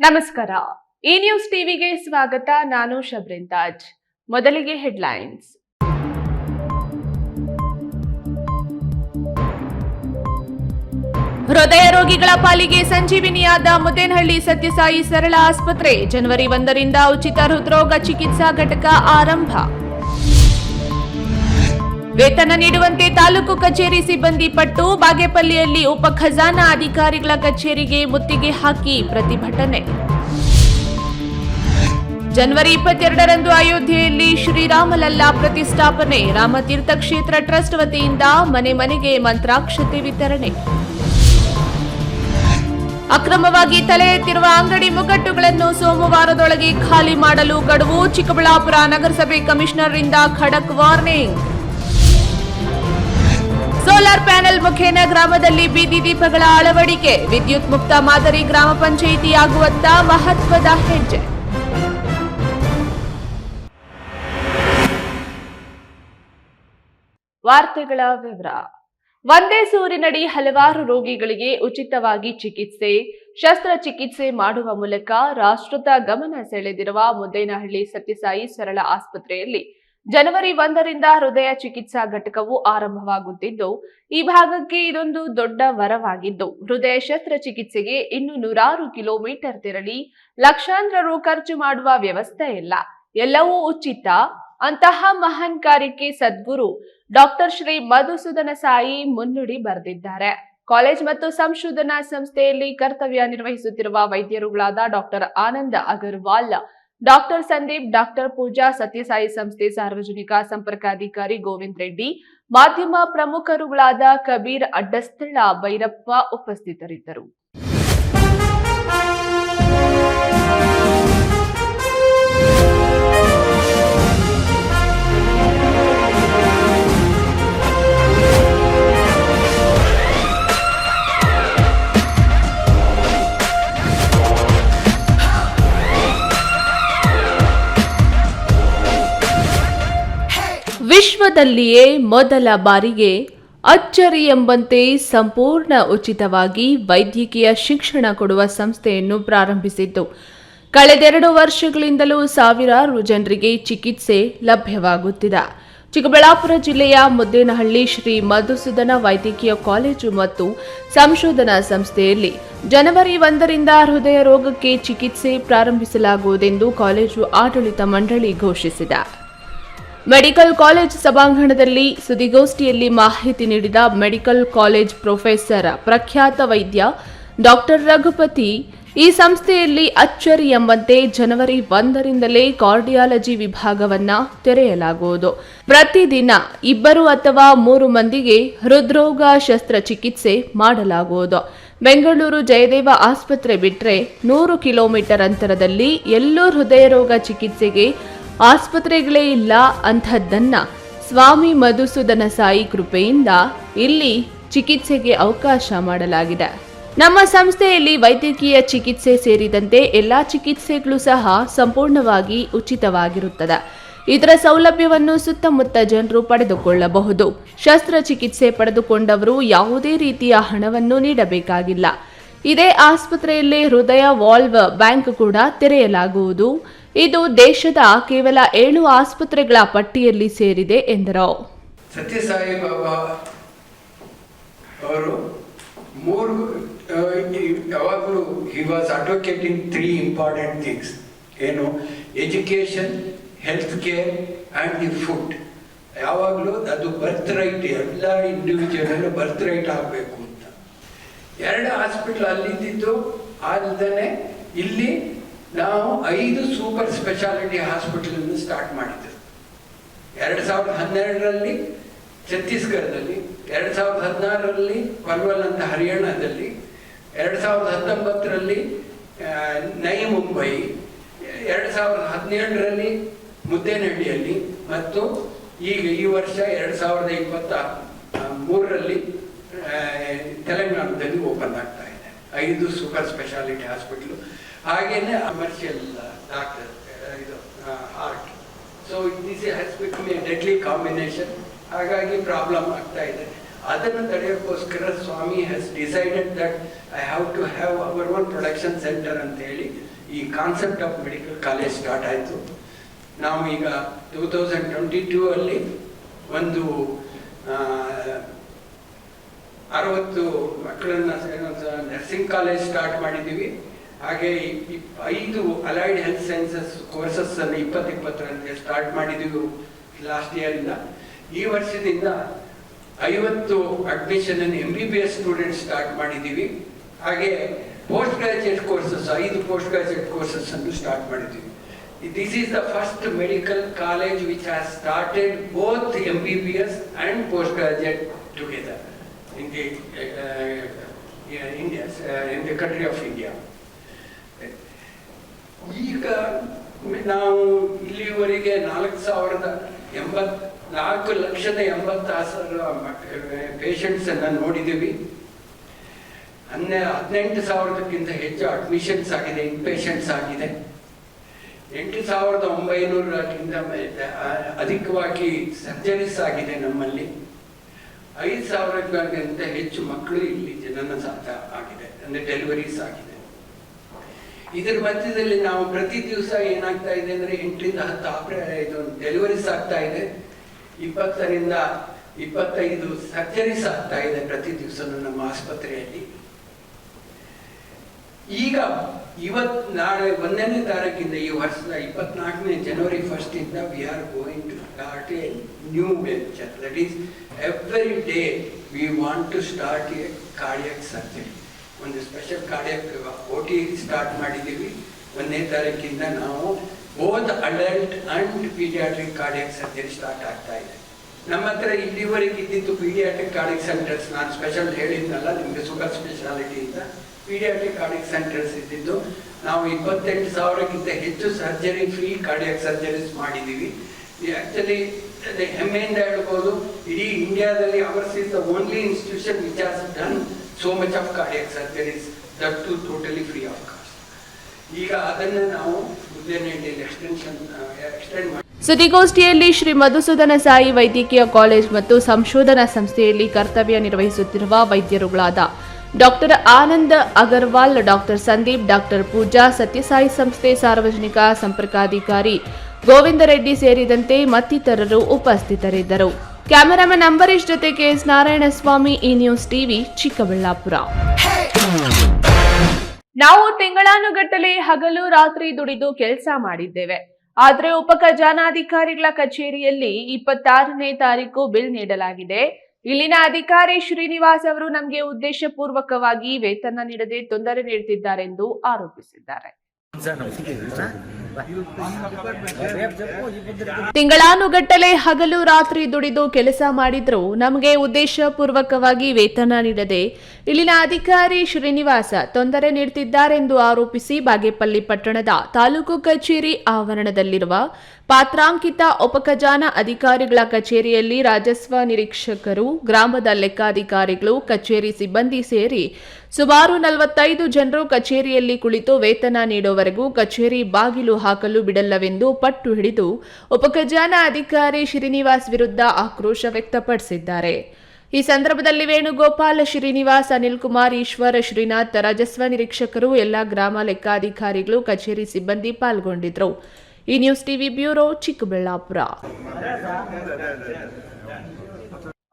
ನಮಸ್ಕಾರ. ಈ ನ್ಯೂಸ್ ಟಿವಿಗೆ ಸ್ವಾಗತ. ನಾನು ಶಬ್ರಿನ್ ತಾಜ್. ಮೊದಲಿಗೆ ಹೆಡ್ಲೈನ್ಸ್. ಹೃದಯ ರೋಗಿಗಳ ಪಾಲಿಗೆ ಸಂಜೀವಿನಿಯಾದ ಮುದ್ದೇನಹಳ್ಳಿ ಸತ್ಯಸಾಯಿ ಸರಳ ಆಸ್ಪತ್ರೆ. ಜನವರಿ 1ರಿಂದ ಉಚಿತ ಹೃದ್ರೋಗ ಚಿಕಿತ್ಸಾ ಘಟಕ ಆರಂಭ. ವೇತನ ನೀಡುವಂತೆ ತಾಲೂಕು ಕಚೇರಿ ಸಿಬ್ಬಂದಿ ಪಟ್ಟು. ಬಾಗೇಪಲ್ಲಿಯಲ್ಲಿ ಉಪ ಖಜಾನಾ ಅಧಿಕಾರಿಗಳ ಕಚೇರಿಗೆ ಮುತ್ತಿಗೆ ಹಾಕಿ ಪ್ರತಿಭಟನೆ. ಜನವರಿ 22ರಂದು ಅಯೋಧ್ಯೆಯಲ್ಲಿ ಶ್ರೀರಾಮಲಲ್ಲಾ ಪ್ರತಿಷ್ಠಾಪನೆ. ರಾಮತೀರ್ಥ ಕ್ಷೇತ್ರ ಟ್ರಸ್ಟ್ ವತಿಯಿಂದ ಮನೆ ಮನೆಗೆ ಮಂತ್ರಾಕ್ಷತೆ ವಿತರಣೆ. ಅಕ್ರಮವಾಗಿ ತಲೆ ಎತ್ತಿರುವ ಅಂಗಡಿ ಮುಗ್ಗಟ್ಟುಗಳನ್ನು ಸೋಮವಾರದೊಳಗೆ ಖಾಲಿ ಮಾಡಲು ಗಡುವು. ಚಿಕ್ಕಬಳ್ಳಾಪುರ ನಗರಸಭೆ ಕಮಿಷನರ್ರಿಂದ ಖಡಕ್ ವಾರ್ನಿಂಗ್. ಸೋಲಾರ್ ಪ್ಯಾನೆಲ್ ಮುಖೇನ ಗ್ರಾಮದಲ್ಲಿ ಬೀದಿ ದೀಪಗಳ ಅಳವಡಿಕೆ. ವಿದ್ಯುತ್ ಮುಕ್ತ ಮಾದರಿ ಗ್ರಾಮ ಪಂಚಾಯಿತಿ ಆಗುವತ್ತ ಮಹತ್ವದ ಹೆಜ್ಜೆ. ವಾರ್ತೆಗಳ ವಿವರ. ಒಂದೇ ಸೂರಿನಡಿ ಹಲವಾರು ರೋಗಿಗಳಿಗೆ ಉಚಿತವಾಗಿ ಚಿಕಿತ್ಸೆ, ಶಸ್ತ್ರಚಿಕಿತ್ಸೆ ಮಾಡುವ ಮೂಲಕ ರಾಷ್ಟ್ರದ ಗಮನ ಸೆಳೆದಿರುವ ಮುದ್ದೇನಹಳ್ಳಿ ಸತ್ಯಸಾಯಿ ಸರಳ ಆಸ್ಪತ್ರೆಯಲ್ಲಿ ಜನವರಿ 1ರಿಂದ ಹೃದಯ ಚಿಕಿತ್ಸಾ ಘಟಕವು ಆರಂಭವಾಗುತ್ತಿದ್ದು, ಈ ಭಾಗಕ್ಕೆ ಇದೊಂದು ದೊಡ್ಡ ವರವಾಗಿದ್ದು, ಹೃದಯ ಶಸ್ತ್ರಚಿಕಿತ್ಸೆಗೆ ಇನ್ನು 100 ಕಿಲೋಮೀಟರ್ ತೆರಳಿ ಲಕ್ಷಾಂತರ ರು ಖರ್ಚು ಮಾಡುವ ವ್ಯವಸ್ಥೆ ಇಲ್ಲ. ಎಲ್ಲವೂ ಉಚಿತ. ಅಂತಹ ಮಹಾನ್ ಕಾರ್ಯಕ್ಕೆ ಸದ್ಗುರು ಡಾಕ್ಟರ್ ಶ್ರೀ ಮಧುಸೂದನ ಸಾಯಿ ಮುನ್ನುಡಿ ಬರೆದಿದ್ದಾರೆ. ಕಾಲೇಜ್ ಮತ್ತು ಸಂಶೋಧನಾ ಸಂಸ್ಥೆಯಲ್ಲಿ ಕರ್ತವ್ಯ ನಿರ್ವಹಿಸುತ್ತಿರುವ ವೈದ್ಯರುಗಳಾದ ಡಾಕ್ಟರ್ ಆನಂದ ಅಗರ್ವಾಲ್, ಡಾಕ್ಟರ್ ಸಂದೀಪ್, ಡಾಕ್ಟರ್ ಪೂಜಾ, ಸತ್ಯಸಾಯಿ ಸಂಸ್ಥೆ ಸಾರ್ವಜನಿಕ ಸಂಪರ್ಕಾಧಿಕಾರಿ ಗೋವಿಂದ್ ರೆಡ್ಡಿ, ಮಾಧ್ಯಮ ಪ್ರಮುಖರುಗಳಾದ ಕಬೀರ್ ಅಡ್ಡಸ್ಥಳ, ಭೈರಪ್ಪ ಉಪಸ್ಥಿತರಿದ್ದರು. ವಿಶ್ವದಲ್ಲಿಯೇ ಮೊದಲ ಬಾರಿಗೆ ಅಚ್ಚರಿ ಎಂಬಂತೆ ಸಂಪೂರ್ಣ ಉಚಿತವಾಗಿ ವೈದ್ಯಕೀಯ ಶಿಕ್ಷಣ ಕೊಡುವ ಸಂಸ್ಥೆಯನ್ನು ಪ್ರಾರಂಭಿಸಿದ್ದು, ಕಳೆದೆರಡು ವರ್ಷಗಳಿಂದಲೂ ಸಾವಿರಾರು ಜನರಿಗೆ ಚಿಕಿತ್ಸೆ ಲಭ್ಯವಾಗುತ್ತಿದೆ. ಚಿಕ್ಕಬಳ್ಳಾಪುರ ಜಿಲ್ಲೆಯ ಮುದ್ದೇನಹಳ್ಳಿ ಶ್ರೀ ಮಧುಸೂದನ ವೈದ್ಯಕೀಯ ಕಾಲೇಜು ಮತ್ತು ಸಂಶೋಧನಾ ಸಂಸ್ಥೆಯಲ್ಲಿ ಜನವರಿ 1ರಿಂದ ಹೃದಯ ರೋಗಕ್ಕೆ ಚಿಕಿತ್ಸೆ ಪ್ರಾರಂಭಿಸಲಾಗುವುದೆಂದು ಕಾಲೇಜು ಆಡಳಿತ ಮಂಡಳಿ ಘೋಷಿಸಿದೆ. ಮೆಡಿಕಲ್ ಕಾಲೇಜ್ ಸಭಾಂಗಣದಲ್ಲಿ ಸುದ್ದಿಗೋಷ್ಠಿಯಲ್ಲಿ ಮಾಹಿತಿ ನೀಡಿದ ಮೆಡಿಕಲ್ ಕಾಲೇಜ್ ಪ್ರೊಫೆಸರ್ ಪ್ರಖ್ಯಾತ ವೈದ್ಯ ಡಾಕ್ಟರ್ ರಘುಪತಿ, ಈ ಸಂಸ್ಥೆಯಲ್ಲಿ ಅಚ್ಚರಿ ಎಂಬಂತೆ ಜನವರಿ 1ರಿಂದಲೇ ಕಾರ್ಡಿಯಾಲಜಿ ವಿಭಾಗವನ್ನ ತೆರೆಯಲಾಗುವುದು. ಪ್ರತಿದಿನ 2 ಅಥವಾ 3 ಮಂದಿಗೆ ಹೃದ್ರೋಗ ಶಸ್ತ್ರಚಿಕಿತ್ಸೆ ಮಾಡಲಾಗುವುದು. ಬೆಂಗಳೂರು ಜಯದೇವ ಆಸ್ಪತ್ರೆ ಬಿಟ್ಟರೆ 100 ಕಿಲೋಮೀಟರ್ ಅಂತರದಲ್ಲಿ ಎಲ್ಲೂ ಹೃದಯ ರೋಗ ಚಿಕಿತ್ಸೆಗೆ ಆಸ್ಪತ್ರೆಗಳೇ ಇಲ್ಲ. ಅಂಥದ್ದನ್ನ ಸ್ವಾಮಿ ಮಧುಸೂದನ ಸಾಯಿ ಕೃಪೆಯಿಂದ ಇಲ್ಲಿ ಚಿಕಿತ್ಸೆಗೆ ಅವಕಾಶ ಮಾಡಲಾಗಿದೆ. ನಮ್ಮ ಸಂಸ್ಥೆಯಲ್ಲಿ ವೈದ್ಯಕೀಯ ಚಿಕಿತ್ಸೆ ಸೇರಿದಂತೆ ಎಲ್ಲಾ ಚಿಕಿತ್ಸೆಗಳು ಸಹ ಸಂಪೂರ್ಣವಾಗಿ ಉಚಿತವಾಗಿರುತ್ತದೆ. ಇದರ ಸೌಲಭ್ಯವನ್ನು ಸುತ್ತಮುತ್ತ ಜನರು ಪಡೆದುಕೊಳ್ಳಬಹುದು. ಶಸ್ತ್ರಚಿಕಿತ್ಸೆ ಪಡೆದುಕೊಂಡವರು ಯಾವುದೇ ರೀತಿಯ ಹಣವನ್ನು ನೀಡಬೇಕಾಗಿಲ್ಲ. ಇದೇ ಆಸ್ಪತ್ರೆಯಲ್ಲಿ ಹೃದಯ ವಾಲ್ವ್ ಬ್ಯಾಂಕ್ ಕೂಡ ತೆರೆಯಲಾಗುವುದು. ಇದು ದೇಶದ ಕೇವಲ 7 ಆಸ್ಪತ್ರೆಗಳ ಪಟ್ಟಿಯಲ್ಲಿ ಸೇರಿದೆ ಎಂದರು. ಸತ್ಯಸಾಯಿ ಬಾಬಾ ಅವರು ಯಾವಾಗಲೂ he was advocating 3 important things. ಏನು? Education, health care and the food. ಯಾವಾಗಲೂ ಅದು ಬರ್ತ್ ರೈಟ್, ಎಲ್ಲ ಇಂಡಿವಿಜುವಲ್ ಬರ್ತ್ ರೈಟ್ ಆಗಬೇಕು ಅಂತ. 2 ಹಾಸ್ಪಿಟ್ಲ್ ಅಲ್ಲಿದ್ದು ಅಲ್ಲದೆ ಇಲ್ಲಿ ನಾವು 5 ಸೂಪರ್ ಸ್ಪೆಷಾಲಿಟಿ ಹಾಸ್ಪಿಟಲನ್ನು ಸ್ಟಾರ್ಟ್ ಮಾಡಿದ್ದೆವು. 2012ರಲ್ಲಿ ಛತ್ತೀಸ್ಗಢದಲ್ಲಿ, 2016ರಲ್ಲಿ ಪಲ್ವಲ್ ಅಂತ ಹರಿಯಾಣದಲ್ಲಿ, 2019ರಲ್ಲಿ ನೈ ಮುಂಬೈ, 2017ರಲ್ಲಿ ಮುದ್ದೇನಹಳ್ಳಿಯಲ್ಲಿ ಮತ್ತು ಈಗ ಈ ವರ್ಷ 2023ರಲ್ಲಿ ತೆಲಂಗಾಣದಲ್ಲಿ ಓಪನ್ ಆಗ್ತಾ ಇದೆ 5 ಸೂಪರ್ ಸ್ಪೆಷಾಲಿಟಿ ಹಾಸ್ಪಿಟ್ಲು. ಹಾಗೇನೆ ಕಮರ್ಷಿಯಲ್ ಡಾಕ್ಟರ್ ಇದು heart. So this has become a deadly combination. ಹಾಗಾಗಿ ಪ್ರಾಬ್ಲಮ್ ಆಗ್ತಾ ಇದೆ. ಅದನ್ನು ತಡೆಯೋಕ್ಕೋಸ್ಕರ Swami has decided that I have to have our own production centre ಅಂತ ಹೇಳಿ ಈ concept of medical college start ಆಯಿತು. ನಾವು ಈಗ 2022 ಅಲ್ಲಿ ಒಂದು 60 ಮಕ್ಕಳನ್ನ ನರ್ಸಿಂಗ್ ಕಾಲೇಜ್ ಸ್ಟಾರ್ಟ್ ಮಾಡಿದ್ದೀವಿ. ಹಾಗೆ 5 ಅಲೈಡ್ ಹೆಲ್ತ್ ಸೈನ್ಸಸ್ ಕೋರ್ಸಸ್ ಅನ್ನು 2020 ಸ್ಟಾರ್ಟ್ ಮಾಡಿದ್ದೀವಿ ಲಾಸ್ಟ್ ಇಯರ್ ಇಂದ. ಈ ವರ್ಷದಿಂದ 50 ಅಡ್ಮಿಷನ್ ಅನ್ನು MBBS ಸ್ಟೂಡೆಂಟ್ಸ್ ಸ್ಟಾರ್ಟ್ ಮಾಡಿದ್ದೀವಿ. ಹಾಗೆ post graduate courses 5 post graduate courses ಅನ್ನು ಸ್ಟಾರ್ಟ್ ಮಾಡಿದ್ದೀವಿ. This is the first medical college which has started both MBBS and postgraduate together in the country of India. ಈಗ ನಾವು ಇಲ್ಲಿವರೆಗೆ 4,80,000 ಪೇಷಂಟ್ಸ್ ಅನ್ನು ನೋಡಿದ್ದೀವಿ. 18,000ಕ್ಕಿಂತ ಹೆಚ್ಚು ಅಡ್ಮಿಷನ್ಸ್ ಆಗಿದೆ, ಇನ್ಪೇಷಂಟ್ಸ್ ಆಗಿದೆ. 8,900ಕ್ಕಿಂತ ಅಧಿಕವಾಗಿ ಸರ್ಜರೀಸ್ ಆಗಿದೆ ನಮ್ಮಲ್ಲಿ. 5,000ಕ್ಕಿಂತ ಹೆಚ್ಚು ಮಕ್ಕಳು ಇಲ್ಲಿ ಜನನ ಸಾಧ್ಯ ಆಗಿದೆ, ಅಂದರೆ ಡೆಲಿವರೀಸ್ ಆಗಿದೆ. ಇದರ ಮಧ್ಯದಲ್ಲಿ ನಾವು ಪ್ರತಿ ದಿವಸ ಏನಾಗ್ತಾ ಇದೆ ಅಂದರೆ 8ರಿಂದ 10 ಡೆಲಿವರೀಸ್ ಆಗ್ತಾ ಇದೆ, 20ರಿಂದ 25 ಸರ್ಜರೀಸ್ ಆಗ್ತಾ ಇದೆ ಪ್ರತಿ ದಿವಸನೂ ನಮ್ಮ ಆಸ್ಪತ್ರೆಯಲ್ಲಿ. ಈಗ ನಾಳೆ 1ನೇ ತಾರೀಕಿಂದ ಈ ವರ್ಷದ 24ನೇ ಜನವರಿ 1st ಇಂದ we are going to start a new venture. That is every day we want to start a cardiac surgery. ಒಂದು ಸ್ಪೆಷಲ್ ಕಾರ್ಡಿಯಾಕ್ OT ಸ್ಟಾರ್ಟ್ ಮಾಡಿದ್ದೀವಿ. 1ನೇ ತಾರೀಕಿಂದ ನಾವು both adult and paediatric cardiac surgery start ಆಗ್ತಾ ಇದೆ. ನಮ್ಮ ಹತ್ರ ಇಲ್ಲಿವರೆಗೆ ಇದ್ದಿದ್ದು ಪೀಡಿಯಾಟ್ರಿಕ್ ಕಾರ್ಡಿಯಾಕ್ ಸೆಂಟರ್ಸ್, ನಾನು ಸ್ಪೆಷಲ್ ಹೇಳಿದ್ನಲ್ಲ ನಿಮಗೆ ಶುಗರ್ ಸ್ಪೆಷಾಲಿಟಿಯಿಂದ ಪೀಡಿಯಾಟ್ರಿಕ್ ಕಾರ್ಡಿಯಾಕ್ ಸೆಂಟರ್ಸ್ ಇದ್ದಿದ್ದು. ನಾವು 28,000ಕ್ಕಿಂತ ಹೆಚ್ಚು ಸರ್ಜರಿ ಫ್ರೀ ಕಾರ್ಡಿಯಾಕ್ ಸರ್ಜರೀಸ್ ಮಾಡಿದ್ದೀವಿ. ಆ್ಯಕ್ಚುಲಿ ಹೆಮ್ಮೆಯಿಂದ ಹೇಳ್ಬೋದು, ಇಡೀ ಇಂಡಿಯಾದಲ್ಲಿ ours is the only institution which has done so much of cardiac surgeries, that to totally free of cost. ಈಗ ಅದನ್ನು ನಾವು ಉದ್ಯಾನಹಳ್ಳಿಯಲ್ಲಿ ಎಕ್ಸ್ಟೆಂಡ್ ಮಾಡಿ. ಸುದ್ದಿಗೋಷ್ಠಿಯಲ್ಲಿ ಶ್ರೀ ಮಧುಸೂದನ ಸಾಯಿ ವೈದ್ಯಕೀಯ ಕಾಲೇಜ್ ಮತ್ತು ಸಂಶೋಧನಾ ಸಂಸ್ಥೆಯಲ್ಲಿ ಕರ್ತವ್ಯ ನಿರ್ವಹಿಸುತ್ತಿರುವ ವೈದ್ಯರುಗಳಾದ doctor Anand Agarwal, doctor Sandeep, doctor Pooja, Sathya Sai ಸಂಸ್ಥೆ ಸಾರ್ವಜನಿಕ ಸಂಪರ್ಕಾಧಿಕಾರಿ ಗೋವಿಂದ ರೆಡ್ಡಿ ಸೇರಿದಂತೆ ಮತ್ತಿತರರು ಉಪಸ್ಥಿತರಿದ್ದರು. ಕ್ಯಾಮೆರಾಮನ್ ಅಂಬರೀಶ್ ಜೊತೆ KS ನಾರಾಯಣಸ್ವಾಮಿ, ಈ ನ್ಯೂಸ್ ಟಿವಿ, ಚಿಕ್ಕಬಳ್ಳಾಪುರ. ನಾವು ತಿಂಗಳಾನುಗಟ್ಟಲೆ ಹಗಲು ರಾತ್ರಿ ದುಡಿದು ಕೆಲಸ ಮಾಡಿದ್ದೇವೆ. ಆದರೆ ಉಪಖಜಾನಾಧಿಕಾರಿಗಳ ಕಚೇರಿಯಲ್ಲಿ 26ನೇ ತಾರೀಕು ಬಿಲ್ ನೀಡಲಾಗಿದೆ. ಇಲ್ಲಿನ ಅಧಿಕಾರಿ ಶ್ರೀನಿವಾಸ್ ಅವರು ನಮಗೆ ಉದ್ದೇಶಪೂರ್ವಕವಾಗಿ ವೇತನ ನೀಡದೆ ತೊಂದರೆ ನೀಡುತ್ತಿದ್ದಾರೆಂದು ಆರೋಪಿಸಿದ್ದಾರೆ. ತಿಂಗಳಾನುಗಟ್ಟಲೆ ಹಗಲು ರಾತ್ರಿ ದುಡಿದು ಕೆಲಸ ಮಾಡಿದ್ರು ನಮಗೆ ಉದ್ದೇಶಪೂರ್ವಕವಾಗಿ ವೇತನ ನೀಡದೆ ಇಲ್ಲಿನ ಅಧಿಕಾರಿ ಶ್ರೀನಿವಾಸ ತೊಂದರೆ ನೀಡುತ್ತಿದ್ದಾರೆಂದು ಆರೋಪಿಸಿ ಬಾಗೇಪಲ್ಲಿ ಪಟ್ಟಣದ ತಾಲೂಕು ಕಚೇರಿ ಆವರಣದಲ್ಲಿರುವ ಪಾತ್ರಾಂಕಿತ ಉಪಖಜಾನ ಅಧಿಕಾರಿಗಳ ಕಚೇರಿಯಲ್ಲಿ ರಾಜಸ್ವ ನಿರೀಕ್ಷಕರು, ಗ್ರಾಮದ ಲೆಕ್ಕಾಧಿಕಾರಿಗಳು, ಕಚೇರಿ ಸಿಬ್ಬಂದಿ ಸೇರಿ ಸುಮಾರು 45 ಜನರು ಕಚೇರಿಯಲ್ಲಿ ಕುಳಿತು ವೇತನ ನೀಡುವವರೆಗೂ ಕಚೇರಿ ಬಾಗಿಲು ಹಾಕಲು ಬಿಡಲ್ಲವೆಂದು ಪಟ್ಟು ಹಿಡಿದು ಉಪಖಜಾನ ಅಧಿಕಾರಿ ಶ್ರೀನಿವಾಸ್ ವಿರುದ್ಧ ಆಕ್ರೋಶ ವ್ಯಕ್ತಪಡಿಸಿದ್ದಾರೆ. ಈ ಸಂದರ್ಭದಲ್ಲಿ ವೇಣುಗೋಪಾಲ್, ಶ್ರೀನಿವಾಸ್, ಅನಿಲ್ ಕುಮಾರ್, ಈಶ್ವರ್, ಶ್ರೀನಾಥ್, ರಾಜಸ್ವ ನಿರೀಕ್ಷಕರು, ಎಲ್ಲ ಗ್ರಾಮ ಲೆಕ್ಕಾಧಿಕಾರಿಗಳು, ಕಚೇರಿ ಸಿಬ್ಬಂದಿ ಪಾಲ್ಗೊಂಡಿದ್ದರು. ಈ ನ್ಯೂಸ್ ಟಿವಿ ಬ್ಯೂರೋ, ಚಿಕ್ಕಬಳ್ಳಾಪುರ.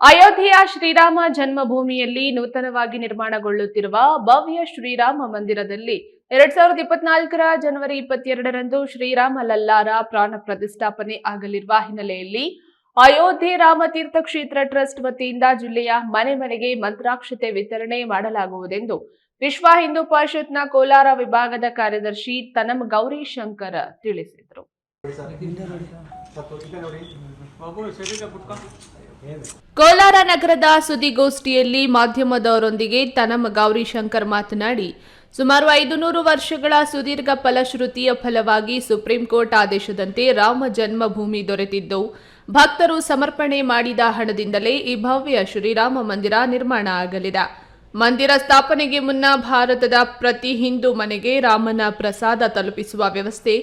ಅಯೋಧ್ಯೆಯ ಶ್ರೀರಾಮ ಜನ್ಮಭೂಮಿಯಲ್ಲಿ ನೂತನವಾಗಿ ನಿರ್ಮಾಣಗೊಳ್ಳುತ್ತಿರುವ ಭವ್ಯ ಶ್ರೀರಾಮ ಮಂದಿರದಲ್ಲಿ 2024ರ ಜನವರಿ 22ರಂದು ಶ್ರೀರಾಮ ಲಲ್ಲಾರ ಪ್ರಾಣ ಪ್ರತಿಷ್ಠಾಪನೆ ಆಗಲಿರುವ ಹಿನ್ನೆಲೆಯಲ್ಲಿ ಅಯೋಧ್ಯೆ ರಾಮತೀರ್ಥ ಕ್ಷೇತ್ರ ಟ್ರಸ್ಟ್ ವತಿಯಿಂದ ಜಿಲ್ಲೆಯ ಮನೆ ಮನೆಗೆ ಮಂತ್ರಾಕ್ಷತೆ ವಿತರಣೆ ಮಾಡಲಾಗುವುದೆಂದು ವಿಶ್ವ ಹಿಂದೂ ಪರಿಷತ್ನ ಕೋಲಾರ ವಿಭಾಗದ ಕಾರ್ಯದರ್ಶಿ ತನಂ ಗೌರಿಶಂಕರ್ ತಿಳಿಸಿದರು. ಕೋಲಾರ ನಗರದ ಸುದ್ದಿಗೋಷ್ಠಿಯಲ್ಲಿ ಮಾಧ್ಯಮದವರೊಂದಿಗೆ ತನಂ ಗೌರಿಶಂಕರ್ ಮಾತನಾಡಿ, ಸುಮಾರು 500 ವರ್ಷಗಳ ಸುದೀರ್ಘ ಫಲಶ್ರುತಿಯ ಫಲವಾಗಿ ಸುಪ್ರೀಂ ಕೋರ್ಟ್ ಆದೇಶದಂತೆ ರಾಮ ಜನ್ಮಭೂಮಿ ದೊರೆತಿದ್ದು, ಭಕ್ತರು ಸಮರ್ಪಣೆ ಮಾಡಿದ ಹಣದಿಂದಲೇ ಈ ಭವ್ಯ ಶ್ರೀರಾಮ ಮಂದಿರ ನಿರ್ಮಾಣ ಆಗಲಿದೆ. ಮಂದಿರ ಸ್ಥಾಪನೆಗೆ ಮುನ್ನ ಭಾರತದ ಪ್ರತಿ ಹಿಂದೂ ಮನೆಗೆ ರಾಮನ ಪ್ರಸಾದ ತಲುಪಿಸುವ ವ್ಯವಸ್ಥೆ